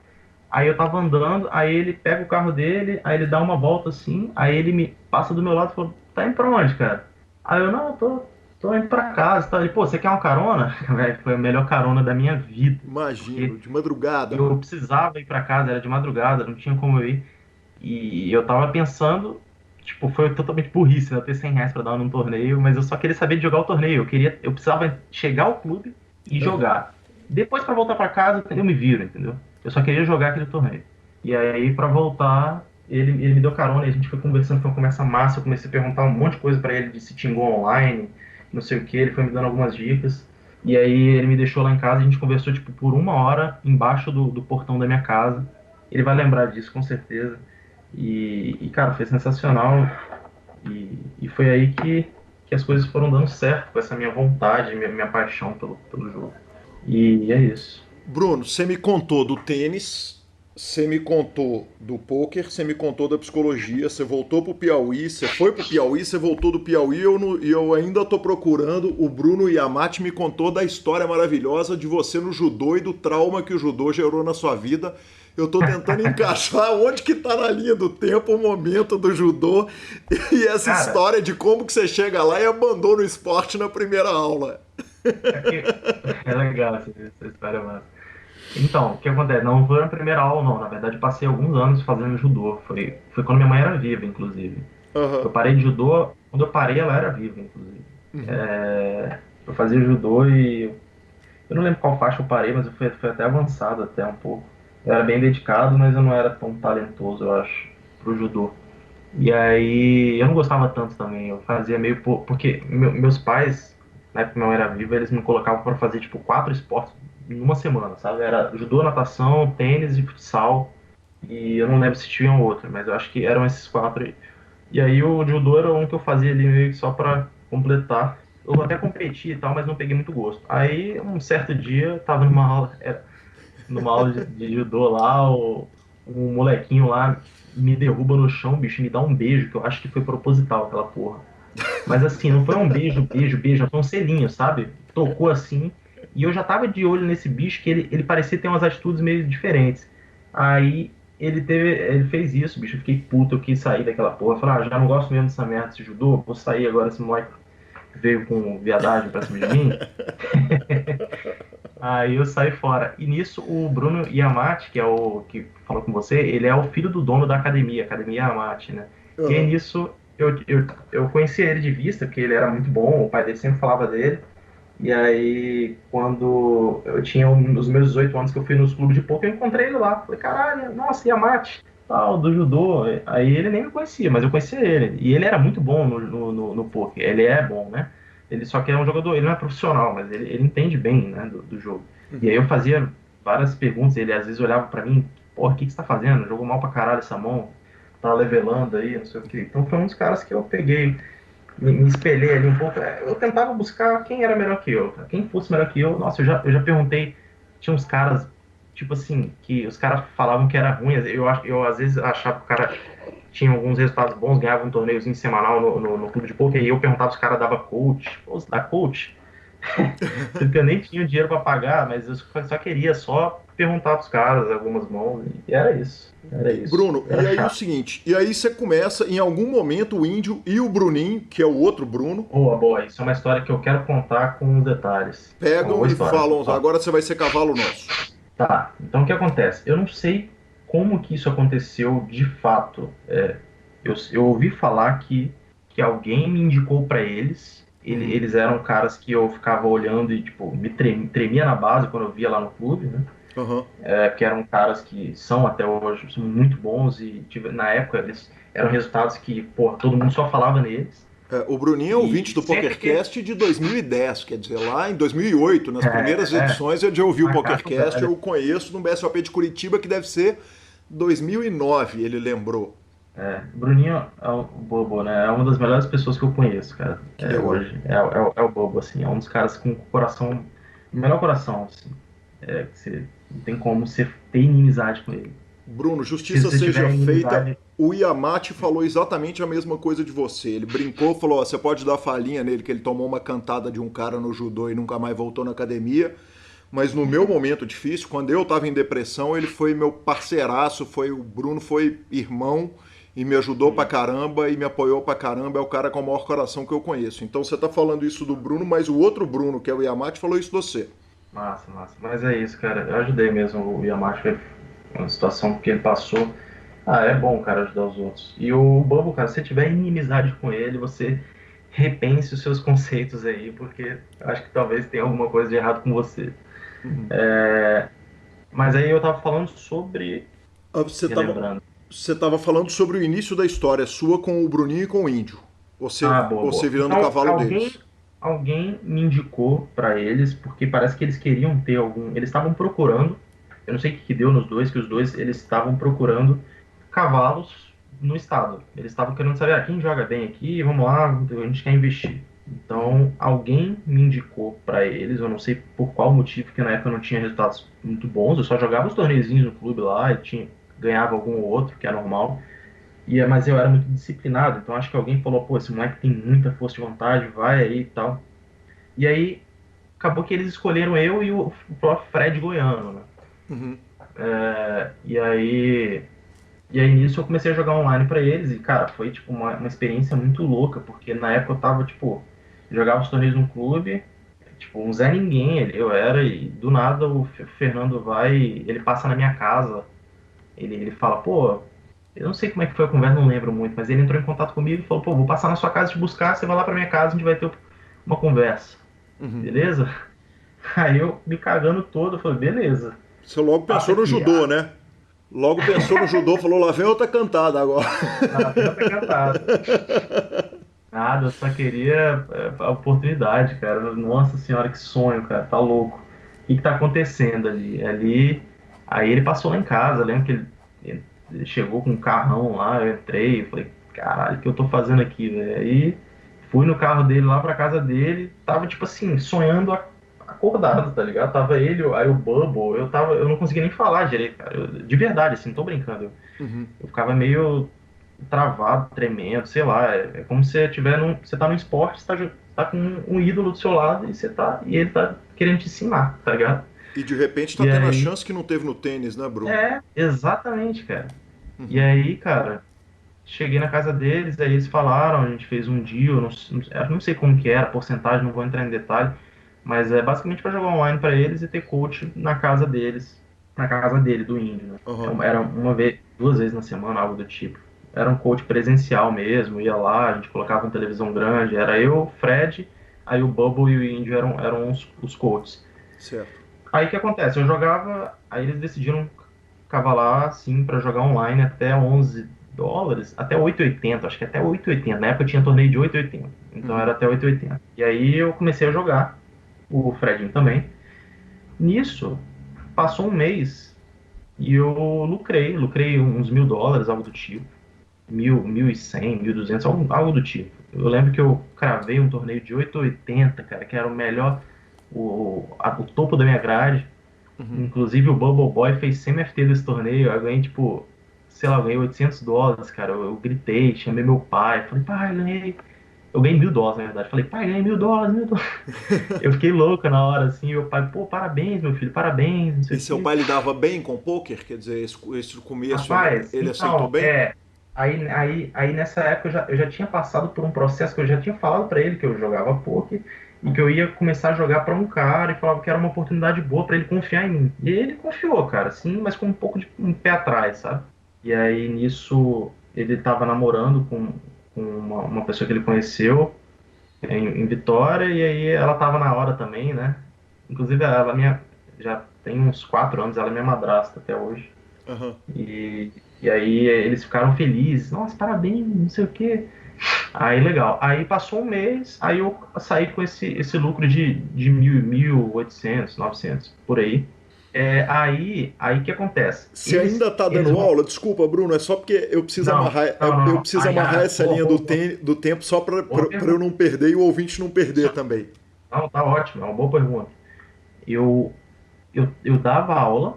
Aí eu tava andando, aí ele pega o carro dele, aí ele dá uma volta assim, aí ele me passa do meu lado e falou, tá indo pra onde, cara? Aí eu, não, tô indo pra casa. Tá? Ele, pô, você quer uma carona? Velho, foi a melhor carona da minha vida. Imagino, Porque de madrugada, eu mano. precisava ir pra casa, era de madrugada, não tinha como eu ir. E eu tava pensando, tipo, foi totalmente burrice, né? Eu ter R$ 100 pra dar num torneio, mas eu só queria saber de jogar o torneio. Eu precisava chegar ao clube e Aham. jogar. Depois, pra voltar pra casa, eu me viro, entendeu? Eu só queria jogar aquele torneio. E aí, pra voltar, ele me deu carona e a gente foi conversando, foi uma conversa massa. Eu comecei a perguntar um monte de coisa pra ele de se tingou online, não sei o que. Ele foi me dando algumas dicas. E aí, ele me deixou lá em casa, a gente conversou, tipo, por 1 hora embaixo do portão da minha casa. Ele vai lembrar disso, com certeza. Cara, foi sensacional. E foi aí que as coisas foram dando certo, com essa minha vontade, minha paixão pelo jogo. E é isso. Bruno, você me contou do tênis, você me contou do pôquer, você me contou da psicologia, você voltou pro Piauí, você foi pro Piauí, você voltou do Piauí e eu ainda tô procurando. O Bruno Yamate me contou da história maravilhosa de você no judô e do trauma que o judô gerou na sua vida. Eu tô tentando encaixar onde que tá na linha do tempo o momento do judô e essa Cara, história de como que você chega lá e abandona o esporte na primeira aula. é, que, é legal essa história, mano. Então, o que acontece? Não foi na primeira aula, não. Na verdade, eu passei alguns anos fazendo judô. Foi quando minha mãe era viva, inclusive. Eu Aham. parei de judô, quando eu parei, ela era viva, inclusive. Uhum. Eu fazia judô e eu não lembro qual faixa eu parei, mas eu fui até avançado até um pouco. Eu era bem dedicado, mas eu não era tão talentoso, eu acho, pro judô. E aí eu não gostava tanto também, eu fazia meio porque meus pais, na época que meu era vivo, eles me colocavam para fazer tipo 4 esportes numa semana, sabe? Era judô, natação, tênis e futsal. E eu não lembro se tinha outro, mas eu acho que eram esses 4 aí. E aí o judô era um que eu fazia ali meio que só para completar. Eu até competi e tal, mas não peguei muito gosto. Aí um certo dia, eu tava numa aula de judô lá, um molequinho lá me derruba no chão, bicho, e me dá um beijo, que eu acho que foi proposital aquela porra. Mas assim, não foi um beijo, beijo, beijo, foi um selinho, sabe? Tocou assim, e eu já tava de olho nesse bicho, que ele parecia ter umas atitudes meio diferentes. Aí ele fez isso, bicho, eu fiquei puto, eu quis sair daquela porra. Eu falei, já não gosto mesmo dessa merda desse judô, vou sair agora, esse moleque veio com viadagem pra cima de mim. Aí eu saí fora. E nisso o Bruno Yamate, que é o que falou com você, ele é o filho do dono da academia, Academia Yamate, né? E aí Aham. nisso eu conheci ele de vista, porque ele era muito bom, o pai dele sempre falava dele. E aí, quando eu tinha os meus 18 anos que eu fui nos clubes de poker, eu encontrei ele lá. Falei, caralho, nossa, Yamate, tal, do judô. Aí ele nem me conhecia, mas eu conhecia ele. E ele era muito bom no poker. Ele é bom, né? Ele só que é um jogador, ele não é profissional, mas ele entende bem, né, do jogo. E aí Uhum. eu fazia várias perguntas, ele às vezes olhava pra mim, porra, o que que você tá fazendo? Jogou mal pra caralho essa mão, tá levelando aí, não sei o quê. Então foi um dos caras que eu peguei, me espelhei ali um pouco. Eu tentava buscar quem era melhor que eu, cara. Quem fosse melhor que eu. Nossa, eu já perguntei. Tinha uns caras, tipo assim, que os caras falavam que era ruim. Eu às vezes achava que o cara tinha alguns resultados bons, ganhava um torneiozinho semanal no clube de poker, e eu perguntava se o cara dava coach. Pô, você dá coach? Sendo que eu nem tinha dinheiro para pagar, mas eu só queria só perguntar pros caras algumas mãos. E era isso. Era isso. Bruno, Era e aí o chato. seguinte, e aí você começa, em algum momento, o Índio e o Bruninho, que é o outro Bruno, Boa, boa. Isso é uma história que eu quero contar com os detalhes. É uma pegam boa e história. falam, Ó, agora você vai ser cavalo nosso. tá, então o que acontece? Eu não sei como que isso aconteceu de fato. Eu ouvi falar que alguém me indicou para eles. Uhum. Eles eram caras que eu ficava olhando e tipo me tremia na base quando eu via lá no clube, né? Aham. Que eram caras que são até hoje são muito bons e na época eles eram resultados que, pô, todo mundo só falava neles. É, o Bruninho é ouvinte E do sempre que PokerCast de 2010, quer dizer, lá em 2008, nas primeiras é, edições eu já ouvi o macaco PokerCast, velho. eu conheço no BSOP de Curitiba, que deve ser 2009, ele lembrou. Bruninho é o Bobo, né? É uma das melhores pessoas que eu conheço, cara. Que legal. Hoje. É o Bobo, assim. É um dos caras com o coração. O melhor coração, assim. Que você não tem como você ter inimizade com ele. Bruno, Se justiça você seja tiver feita, inimizade. o Yamate falou exatamente a mesma coisa de você. Ele brincou, falou: ó, você pode dar falinha nele, que ele tomou uma cantada de um cara no judô e nunca mais voltou na academia. Mas no meu momento difícil, quando eu estava em depressão, ele foi meu parceiraço, foi o Bruno, foi irmão e me ajudou pra caramba e me apoiou pra caramba. É o cara com o maior coração que eu conheço. Então você tá falando isso do Bruno, mas o outro Bruno, que é o Yamate, falou isso de você. Massa, massa. Mas é isso, cara. Eu ajudei mesmo o Yamato. Foi uma situação que ele passou. É bom, cara, ajudar os outros. E o Bobo, cara, se você tiver inimizade com ele, você repense os seus conceitos aí, porque eu acho que talvez tenha alguma coisa de errado com você. Uhum. Mas aí eu tava falando sobre. Ah, Relembrando. você tava falando sobre o início da história sua com o Bruninho e com o Índio. Boa, Você boa. virando o Então, cavalo deles. alguém me indicou pra eles, porque parece que eles queriam ter algum. Eles estavam procurando. Eu não sei o que que deu nos dois, que os dois eles estavam procurando cavalos no estado. Eles estavam querendo saber, quem joga bem aqui, vamos lá, a gente quer investir. Então, alguém me indicou pra eles, eu não sei por qual motivo, porque na época eu não tinha resultados muito bons, eu só jogava os torneizinhos no clube lá, ganhava algum ou outro, que é normal. Mas eu era muito disciplinado, então acho que alguém falou, pô, esse moleque tem muita força de vontade, vai aí e tal. E aí, acabou que eles escolheram eu e o próprio Fred Goiano, né? Uhum. É, e aí nisso eu comecei a jogar online pra eles e, cara, foi tipo uma experiência muito louca, porque na época eu tava, tipo, jogava os torneios no clube, tipo, um Zé Ninguém, eu era, e do nada o Fernando vai, ele passa na minha casa, ele fala, pô, eu não sei como é que foi a conversa, não lembro muito, mas ele entrou em contato comigo e falou, pô, vou passar na sua casa te buscar, você vai lá pra minha casa, a gente vai ter uma conversa, Uhum. beleza? Aí eu me cagando todo, eu falei, beleza, Você logo passa pensou no aqui. judô, né? Logo pensou no judô, falou, lá vem outra cantada agora. Lá vem outra cantada. Nada, eu só queria a oportunidade, cara. Nossa senhora, que sonho, cara. Tá louco. O que tá acontecendo ali? Aí ele passou lá em casa, eu lembro que ele chegou com um carrão lá, eu entrei, falei, caralho, o que eu tô fazendo aqui, velho? Aí fui no carro dele lá pra casa dele, tava tipo assim, sonhando acordado, tá ligado? Tava ele, aí o Bubble, eu não conseguia nem falar direito, cara. De verdade, assim, não tô brincando. Eu ficava meio travado, tremendo, sei lá. É como se você tá no esporte, você tá com um ídolo do seu lado e ele tá querendo te ensinar, tá ligado? E de repente tá E tendo a aí, chance que não teve no tênis, né, Bruno? exatamente, cara. E aí, cara, cheguei na casa deles, aí eles falaram, a gente fez um deal, eu não sei como que era, porcentagem, não vou entrar em detalhe, mas é basicamente para jogar online para eles e ter coach na casa deles, na casa dele, do índio, né? Era uma vez, 2 vezes na semana, algo do tipo. Era um coach presencial mesmo, ia lá, a gente colocava uma televisão grande, era eu, Fred, aí o Bubble e o índio eram os coaches. Certo. Aí o que acontece? Eu jogava, aí eles decidiram cavalar assim para jogar online até $11, até 8,80, acho que até 8,80. Na época eu tinha torneio de 8,80, então era até 8,80. E aí eu comecei a jogar, o Fredinho também. Nisso, passou um mês e eu lucrei uns $1.000, algo do tipo. 1.100, 1.200, algo do tipo. Eu lembro que eu cravei um torneio de 8,80, cara, que era o melhor, o topo da minha grade. Inclusive o Bubble Boy fez semi-FT desse torneio. Eu ganhei, tipo, sei lá, eu ganhei $800, cara. Eu gritei, chamei meu pai. Falei, pai, ganhei. Eu ganhei $1.000, na verdade. Falei, pai, ganhei $1.000, $1.000. Eu fiquei louca na hora, assim. Meu pai, pô, parabéns, meu filho, parabéns. Não sei E o seu quê. pai lidava bem com poker? Quer dizer, esse começo Rapaz, ele aceitou então, bem? aí nessa época eu já tinha passado por um processo que eu já tinha falado pra ele que eu jogava poker e que eu ia começar a jogar pra um cara e falava que era uma oportunidade boa pra ele confiar em mim. E ele confiou, cara, sim, mas com um pouco de um pé atrás, sabe? E aí nisso ele tava namorando com uma pessoa que ele conheceu em Vitória e aí ela tava na hora também, né? Inclusive já tem uns 4 anos, ela é minha madrasta até hoje. Aham. E aí eles ficaram felizes. Nossa, parabéns, não sei o quê. Aí legal. Aí passou um mês, aí eu saí com esse lucro de 1.800, 900, por aí. Aí o que acontece? Você ainda tá Eles dando vão... aula? Desculpa, Bruno, é só porque eu preciso Não, amarrar, não, não, eu não. preciso amarrar essa linha do tempo só para Boa eu pergunta. não perder e o ouvinte não perder também. Não, tá ótimo, é uma boa pergunta. Eu, eu dava aula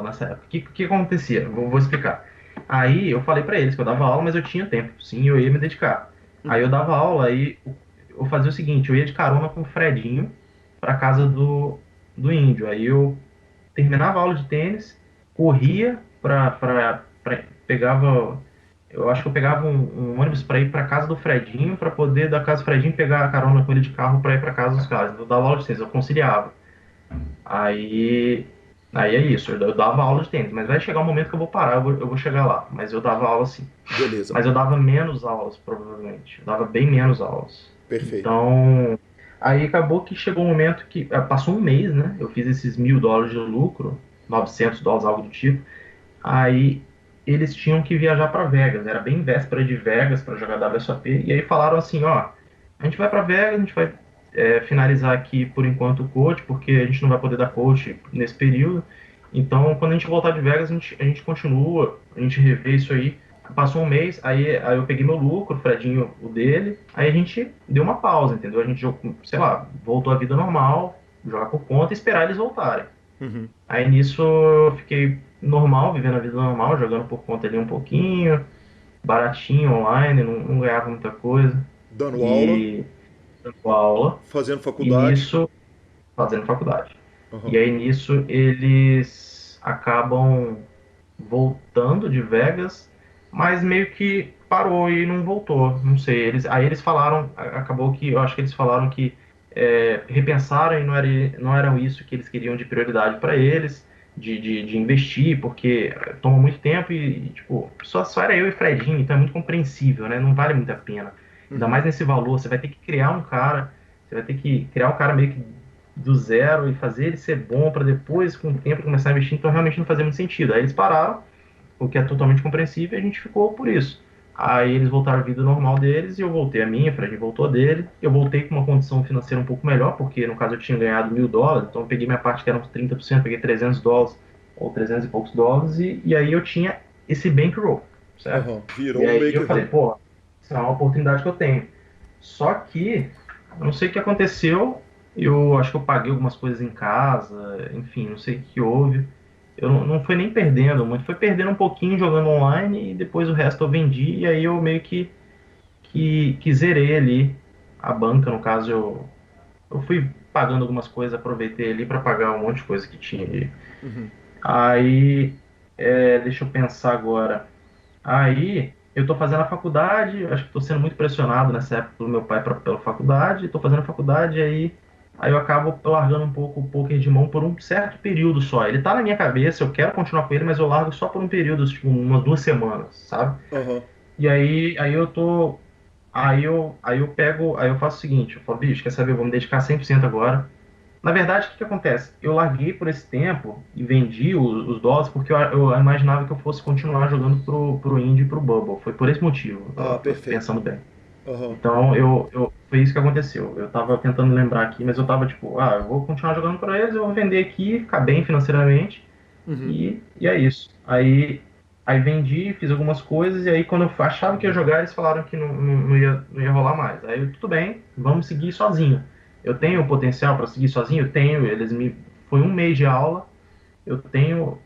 nessa época. O que acontecia? Vou explicar. Aí eu falei pra eles que eu dava aula, mas eu tinha tempo, sim, eu ia me dedicar. Aí eu dava aula, aí eu fazia o seguinte, eu ia de carona com o Fredinho pra casa do índio. Aí eu terminava a aula de tênis, corria pegava, eu acho que eu pegava um ônibus pra ir pra casa do Fredinho, pra poder da casa do Fredinho pegar a carona com ele de carro pra ir pra casa dos caras. Eu dava aula de tênis, eu conciliava. Aí, aí é isso, eu dava aula de tênis, mas vai chegar um momento que eu vou parar, eu vou chegar lá, mas eu dava aula sim. Beleza, Mas eu dava menos aulas, provavelmente. Eu dava bem menos aulas. perfeito. Então, aí acabou que chegou um momento que passou um mês, né? Eu fiz esses $1.000 de lucro, $900, algo do tipo. Aí eles tinham que viajar para Vegas, era bem véspera de Vegas para jogar WSOP. E aí falaram assim: ó, a gente vai para Vegas, a gente vai finalizar aqui por enquanto o coach, porque a gente não vai poder dar coach nesse período. Então, quando a gente voltar de Vegas, a gente continua, a gente revê isso aí. Passou um mês, aí eu peguei meu lucro, o Fredinho o dele, aí a gente deu uma pausa, entendeu? A gente, sei lá, voltou à vida normal, jogar por conta e esperar eles voltarem. Uhum. Aí nisso eu fiquei normal, vivendo a vida normal, jogando por conta ali um pouquinho, baratinho online, não ganhava muita coisa, Dando aula, e dando aula, fazendo e faculdade. nisso fazendo faculdade. Uhum. E aí nisso eles acabam voltando de Vegas, mas meio que parou e não voltou, não sei. Aí eles falaram, acabou que eu acho que eles falaram que repensaram e não eram isso que eles queriam de prioridade para eles, de investir, porque toma muito tempo tipo, só era eu e Fredinho, então é muito compreensível, né? Não vale muito a pena. Ainda mais nesse valor, você vai ter que criar um cara, você vai ter que criar um cara meio que do zero e fazer ele ser bom para depois, com o tempo, começar a investir, então realmente não fazia muito sentido. Aí eles pararam, o que é totalmente compreensível, e a gente ficou por isso. Aí eles voltaram à vida normal deles e eu voltei a minha, a Fred voltou a dele. Eu voltei com uma condição financeira um pouco melhor, porque no caso eu tinha ganhado $1.000, então eu peguei minha parte que era uns 30%, peguei $300 ou 300 e poucos dólares, e aí eu tinha esse bankroll, certo? Virou e aí um eu falei, pô, isso é uma oportunidade que eu tenho. Só que, eu não sei o que aconteceu, eu acho que eu paguei algumas coisas em casa, enfim, não sei o que houve. Eu não fui nem perdendo muito, foi perdendo um pouquinho jogando online e depois o resto eu vendi e aí eu meio que zerei ali a banca, no caso eu fui pagando algumas coisas, aproveitei ali para pagar um monte de coisa que tinha ali. Aí, deixa eu pensar agora, aí eu tô fazendo a faculdade, acho que tô sendo muito pressionado nessa época pelo meu pai pela faculdade, tô fazendo a faculdade aí eu acabo largando um pouco o poker de mão por um certo período só. Ele tá na minha cabeça, eu quero continuar com ele, mas eu largo só por um período, tipo, umas 2 semanas, sabe? E aí eu tô. Aí eu pego, aí eu faço o seguinte, eu falo, bicho, quer saber, vou me dedicar 100% agora. Na verdade, o que acontece? Eu larguei por esse tempo e vendi os dólares porque eu imaginava que eu fosse continuar jogando pro Indy e pro Bubble. Foi por esse motivo, Perfeito. pensando bem. Então, foi isso que aconteceu. Eu tava tentando lembrar aqui, mas eu tava tipo, eu vou continuar jogando para eles, eu vou vender aqui, ficar bem financeiramente, e é isso. Aí vendi, fiz algumas coisas, e aí quando eu achava que ia jogar, eles falaram que não ia rolar mais. Aí tudo bem, vamos seguir sozinho. Eu tenho potencial para seguir sozinho? Eu tenho. Foi 1 mês de aula, eu tenho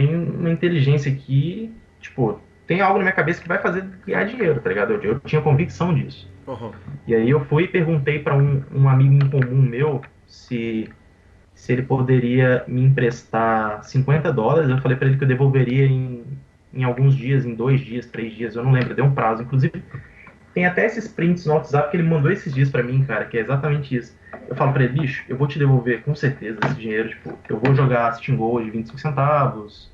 uma inteligência aqui, tipo, tem algo na minha cabeça que vai fazer ganhar dinheiro, tá ligado? Eu tinha convicção disso. E aí eu fui e perguntei para um amigo em comum meu se ele poderia me emprestar $50. Eu falei para ele que eu devolveria em alguns dias, em 2 dias, 3 dias, eu não lembro, deu um prazo. Inclusive, tem até esses prints no WhatsApp que ele mandou esses dias para mim, cara, que é exatamente isso. Eu falo para ele, bicho, eu vou te devolver com certeza esse dinheiro, tipo, eu vou jogar Steam Gold de 25 centavos,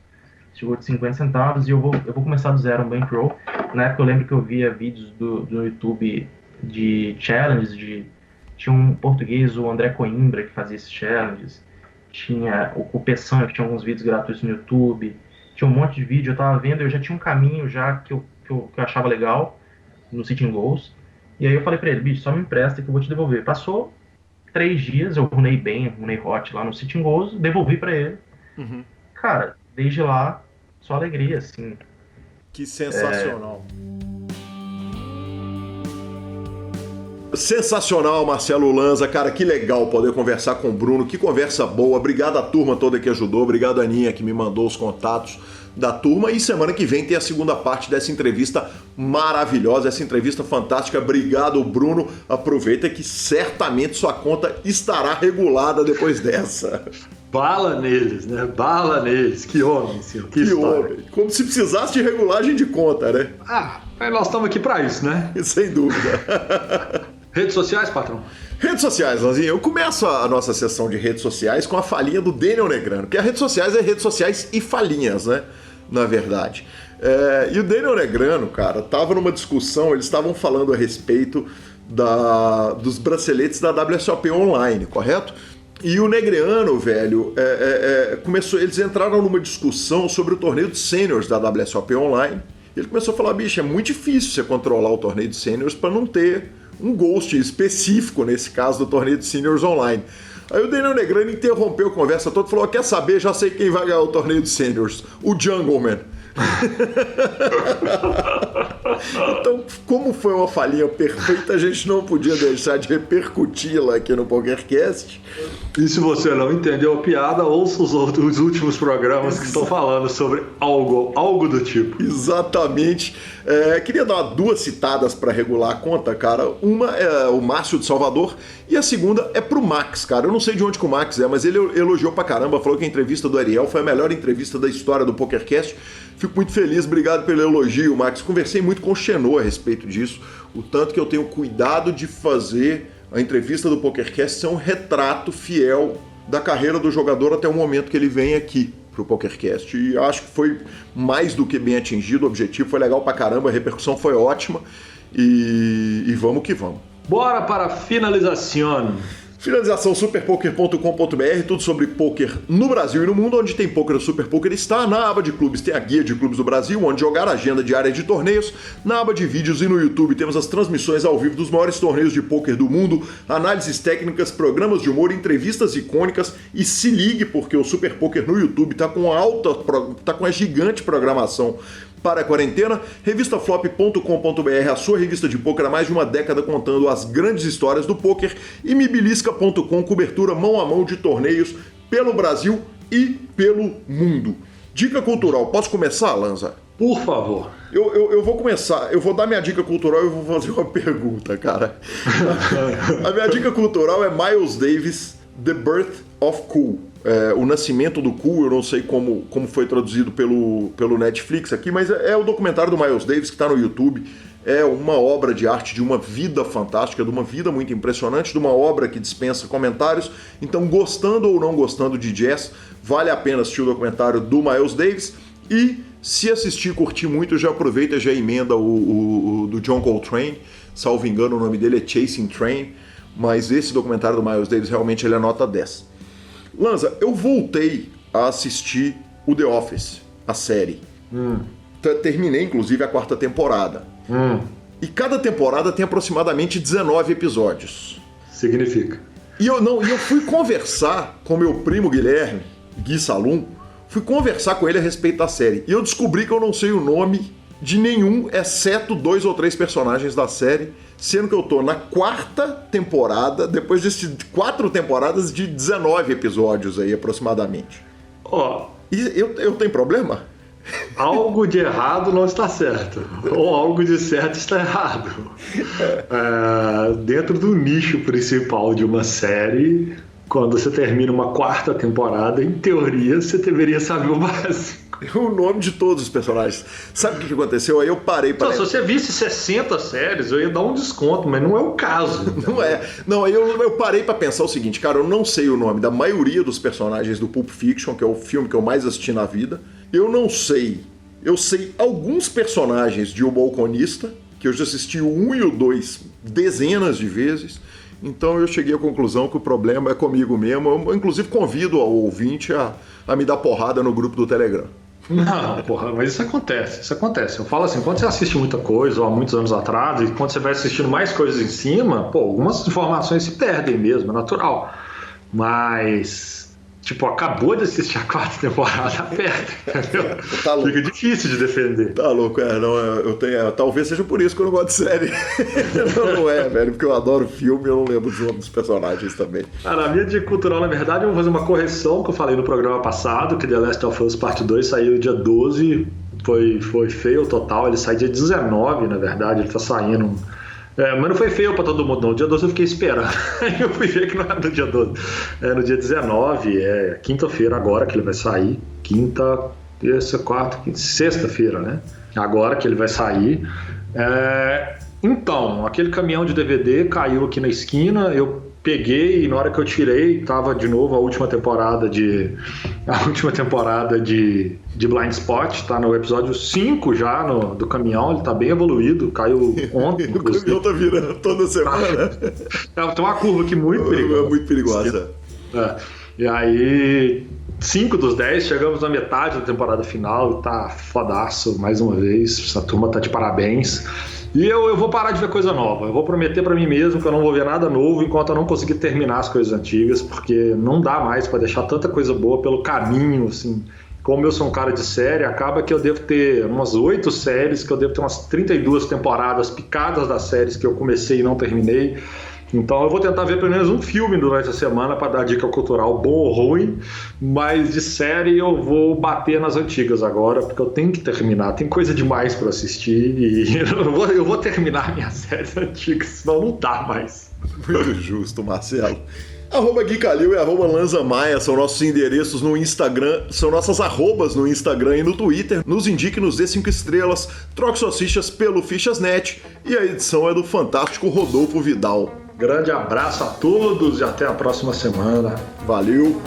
chegou de 50 centavos e eu vou começar do zero um bankroll. Na época eu lembro que eu via vídeos do YouTube de challenges, tinha um português, o André Coimbra, que fazia esses challenges, tinha o Peçanha, que tinha alguns vídeos gratuitos no YouTube, tinha um monte de vídeo, eu tava vendo, eu já tinha um caminho já que eu achava legal no Sitting Goals, e aí eu falei pra ele, bicho, só me empresta que eu vou te devolver. Passou 3 dias, eu runei bem, runei hot lá no Sitting Goals, devolvi pra ele. Cara, desde lá, só alegria, assim. Que sensacional. Sensacional, Marcelo Lanza, cara, que legal poder conversar com o Bruno, que conversa boa, obrigado à turma toda que ajudou, obrigado a Aninha que me mandou os contatos da turma, e semana que vem tem a segunda parte dessa entrevista maravilhosa, essa entrevista fantástica. Obrigado, Bruno, aproveita que certamente sua conta estará regulada depois dessa. Bala neles, né? Bala neles. Que homem, senhor. Que homem. Como se precisasse de regulagem de conta, né? Mas nós estamos aqui para isso, né? Sem dúvida. Redes sociais, patrão? Redes sociais, Lanzinha. Eu começo a nossa sessão de redes sociais com a falinha do Daniel Negrano, que as redes sociais é redes sociais e falinhas, né? Na verdade. E o Daniel Negrano, cara, tava numa discussão, eles estavam falando a respeito dos braceletes da WSOP Online, correto? E o Negreano, velho, eles entraram numa discussão sobre o torneio de seniors da WSOP Online. Ele começou a falar, bicho, é muito difícil você controlar o torneio de seniors para não ter um ghost específico, nesse caso, do torneio de seniors online. Aí o Daniel Negrano interrompeu a conversa toda e falou, quer saber, já sei quem vai ganhar o torneio de seniors, o Jungleman. Então, como foi uma falinha perfeita, a gente não podia deixar de repercuti-la aqui no PokerCast. E se você não entendeu a piada, ouça os últimos programas que estão falando sobre algo do tipo. Exatamente. Queria dar 2 citadas para regular a conta, cara. Uma é o Márcio de Salvador e a segunda é pro Max, cara. Eu não sei de onde que o Max é, mas ele elogiou pra caramba, falou que a entrevista do Ariel foi a melhor entrevista da história do PokerCast. Fico muito feliz, obrigado pelo elogio, Max. Conversei muito com o Xenô a respeito disso, o tanto que eu tenho cuidado de fazer a entrevista do PokerCast ser um retrato fiel da carreira do jogador até o momento que ele vem aqui pro PokerCast. E acho que foi mais do que bem atingido, o objetivo foi legal pra caramba, a repercussão foi ótima e vamos que vamos. Bora para a finalização. Finalização superpoker.com.br, tudo sobre poker no Brasil e no mundo. Onde tem poker, o Super Poker está. Na aba de clubes tem a guia de clubes do Brasil, onde jogar, a agenda diária de torneios. Na aba de vídeos e no YouTube temos as transmissões ao vivo dos maiores torneios de poker do mundo, análises técnicas, programas de humor, entrevistas icônicas. E se ligue, porque o Super Poker no YouTube tá com uma gigante programação para a quarentena. Revistaflop.com.br, a sua revista de poker há mais de uma década, contando as grandes histórias do poker. E mibilisca.com, cobertura mão a mão de torneios pelo Brasil e pelo mundo. Dica cultural, posso começar, Lanza? Por favor. Eu vou começar, eu vou dar minha dica cultural e vou fazer uma pergunta, cara. A minha dica cultural é Miles Davis, The Birth of Cool. O Nascimento do Cool, eu não sei como foi traduzido pelo Netflix aqui, mas é o documentário do Miles Davis que está no YouTube. É uma obra de arte de uma vida fantástica, de uma vida muito impressionante, de uma obra que dispensa comentários. Então, gostando ou não gostando de jazz, vale a pena assistir o documentário do Miles Davis. E se assistir e curtir muito, já aproveita e já emenda o do John Coltrane. Salvo engano, o nome dele é Chasing Train. Mas esse documentário do Miles Davis, realmente, ele é nota 10. Lanza, eu voltei a assistir o The Office, a série. Terminei, inclusive, a 4ª temporada. E cada temporada tem aproximadamente 19 episódios. Significa. E eu fui conversar com meu primo Guilherme, Gui Salum, fui conversar com ele a respeito da série. E eu descobri que eu não sei o nome de nenhum, exceto 2 ou 3 personagens da série, sendo que eu tô na 4ª temporada, depois de 4 temporadas de 19 episódios aí, aproximadamente. E eu tenho problema? Algo de errado não está certo, ou algo de certo está errado. Dentro do nicho principal de uma série, quando você termina uma 4ª temporada, em teoria, você deveria saber o básico. O nome de todos os personagens. Sabe o que aconteceu? Aí eu parei para... Se você visse 60 séries, eu ia dar um desconto, mas não é o caso. Não é. Não, aí eu parei para pensar o seguinte, cara, eu não sei o nome da maioria dos personagens do Pulp Fiction, que é o filme que eu mais assisti na vida. Eu não sei. Eu sei alguns personagens de O Balconista, que eu já assisti o 1 e o 2 dezenas de vezes. Então eu cheguei à conclusão que o problema é comigo mesmo. Eu, inclusive, convido ao ouvinte a me dar porrada no grupo do Telegram. Não, porra, mas isso acontece. Eu falo assim, quando você assiste muita coisa, há muitos anos atrás, e quando você vai assistindo mais coisas em cima, algumas informações se perdem mesmo, é natural. Mas, acabou de assistir a 4ª temporada, aperta, entendeu? Tá louco. Fica difícil de defender. Tá louco, talvez seja por isso que eu não gosto de série. Não é, velho, porque eu adoro filme e eu não lembro dos nomes dos personagens também. Cara, a minha dica cultural, na verdade, eu vou fazer uma correção que eu falei no programa passado, que The Last of Us Part 2 saiu dia 12, foi feio total, ele sai dia 19, na verdade, ele tá saindo... mas não foi feio pra todo mundo, não. O dia 12 eu fiquei esperando. Aí eu fui ver que não era no dia 12. É no dia 19, quinta-feira agora que ele vai sair. Quinta, terça, quarta, quinta, sexta-feira, né? Agora que ele vai sair. Então, aquele caminhão de DVD caiu aqui na esquina, eu peguei e na hora que eu tirei, tava de novo a última temporada de Blind Spot, tá no episódio 5 já do caminhão, ele tá bem evoluído, caiu ontem. O caminhão tá virando toda semana. Tem uma curva aqui muito perigosa. É muito perigosa. E aí, 5 dos 10, chegamos na metade da temporada final, tá fodaço, mais uma vez, essa turma tá de parabéns. E eu vou parar de ver coisa nova. Eu vou prometer pra mim mesmo que eu não vou ver nada novo enquanto eu não conseguir terminar as coisas antigas, porque não dá mais pra deixar tanta coisa boa pelo caminho, assim. Como eu sou um cara de série, acaba que eu devo ter umas 8 séries, que eu devo ter umas 32 temporadas picadas das séries que eu comecei e não terminei. Então eu vou tentar ver pelo menos um filme durante a semana para dar dica cultural, bom ou ruim, mas de série eu vou bater nas antigas agora, porque eu tenho que terminar, tem coisa demais para assistir e eu vou terminar minhas séries antigas, senão não dá mais. Muito justo, Marcelo. @Gui Calil e @Lanza Maia são nossos endereços no Instagram, são nossas arrobas no Instagram e no Twitter. Nos indique, nos dê 5 estrelas, troque suas fichas pelo Fichasnet e a edição é do fantástico Rodolfo Vidal. Grande abraço a todos e até a próxima semana. Valeu!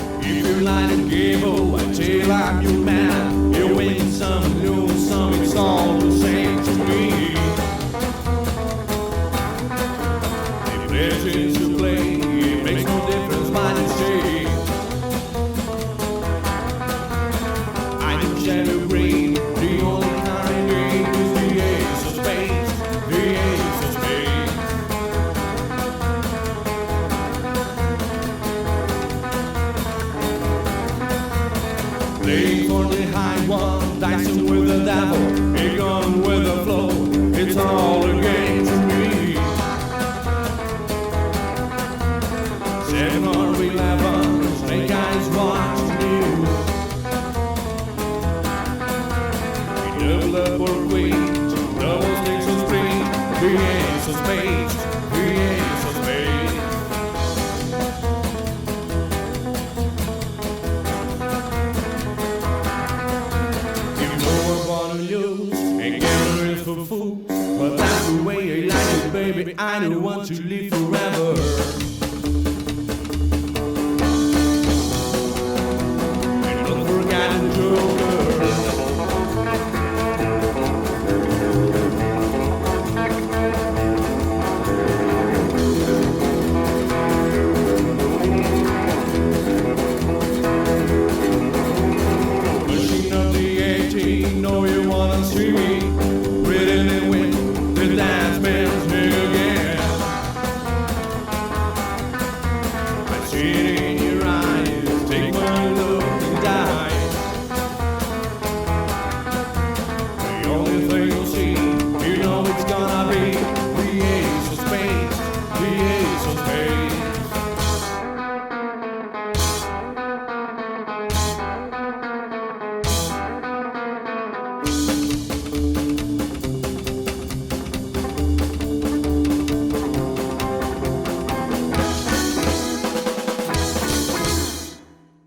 To play, it makes no difference. shall agree. The only kind game is the ace of spades. The ace of spades. Play for the high one, dicing with the devil, a gun with a flow. It's all a game to me. 7 or 11, snake eyes watch the news. We double up or queens, double sticks or three. The ace of spades, the ace of spades. You know I'm gonna lose, and gambler is for fools. But that's the way I like it, baby. I don't want to live forever. Know you wanna see me.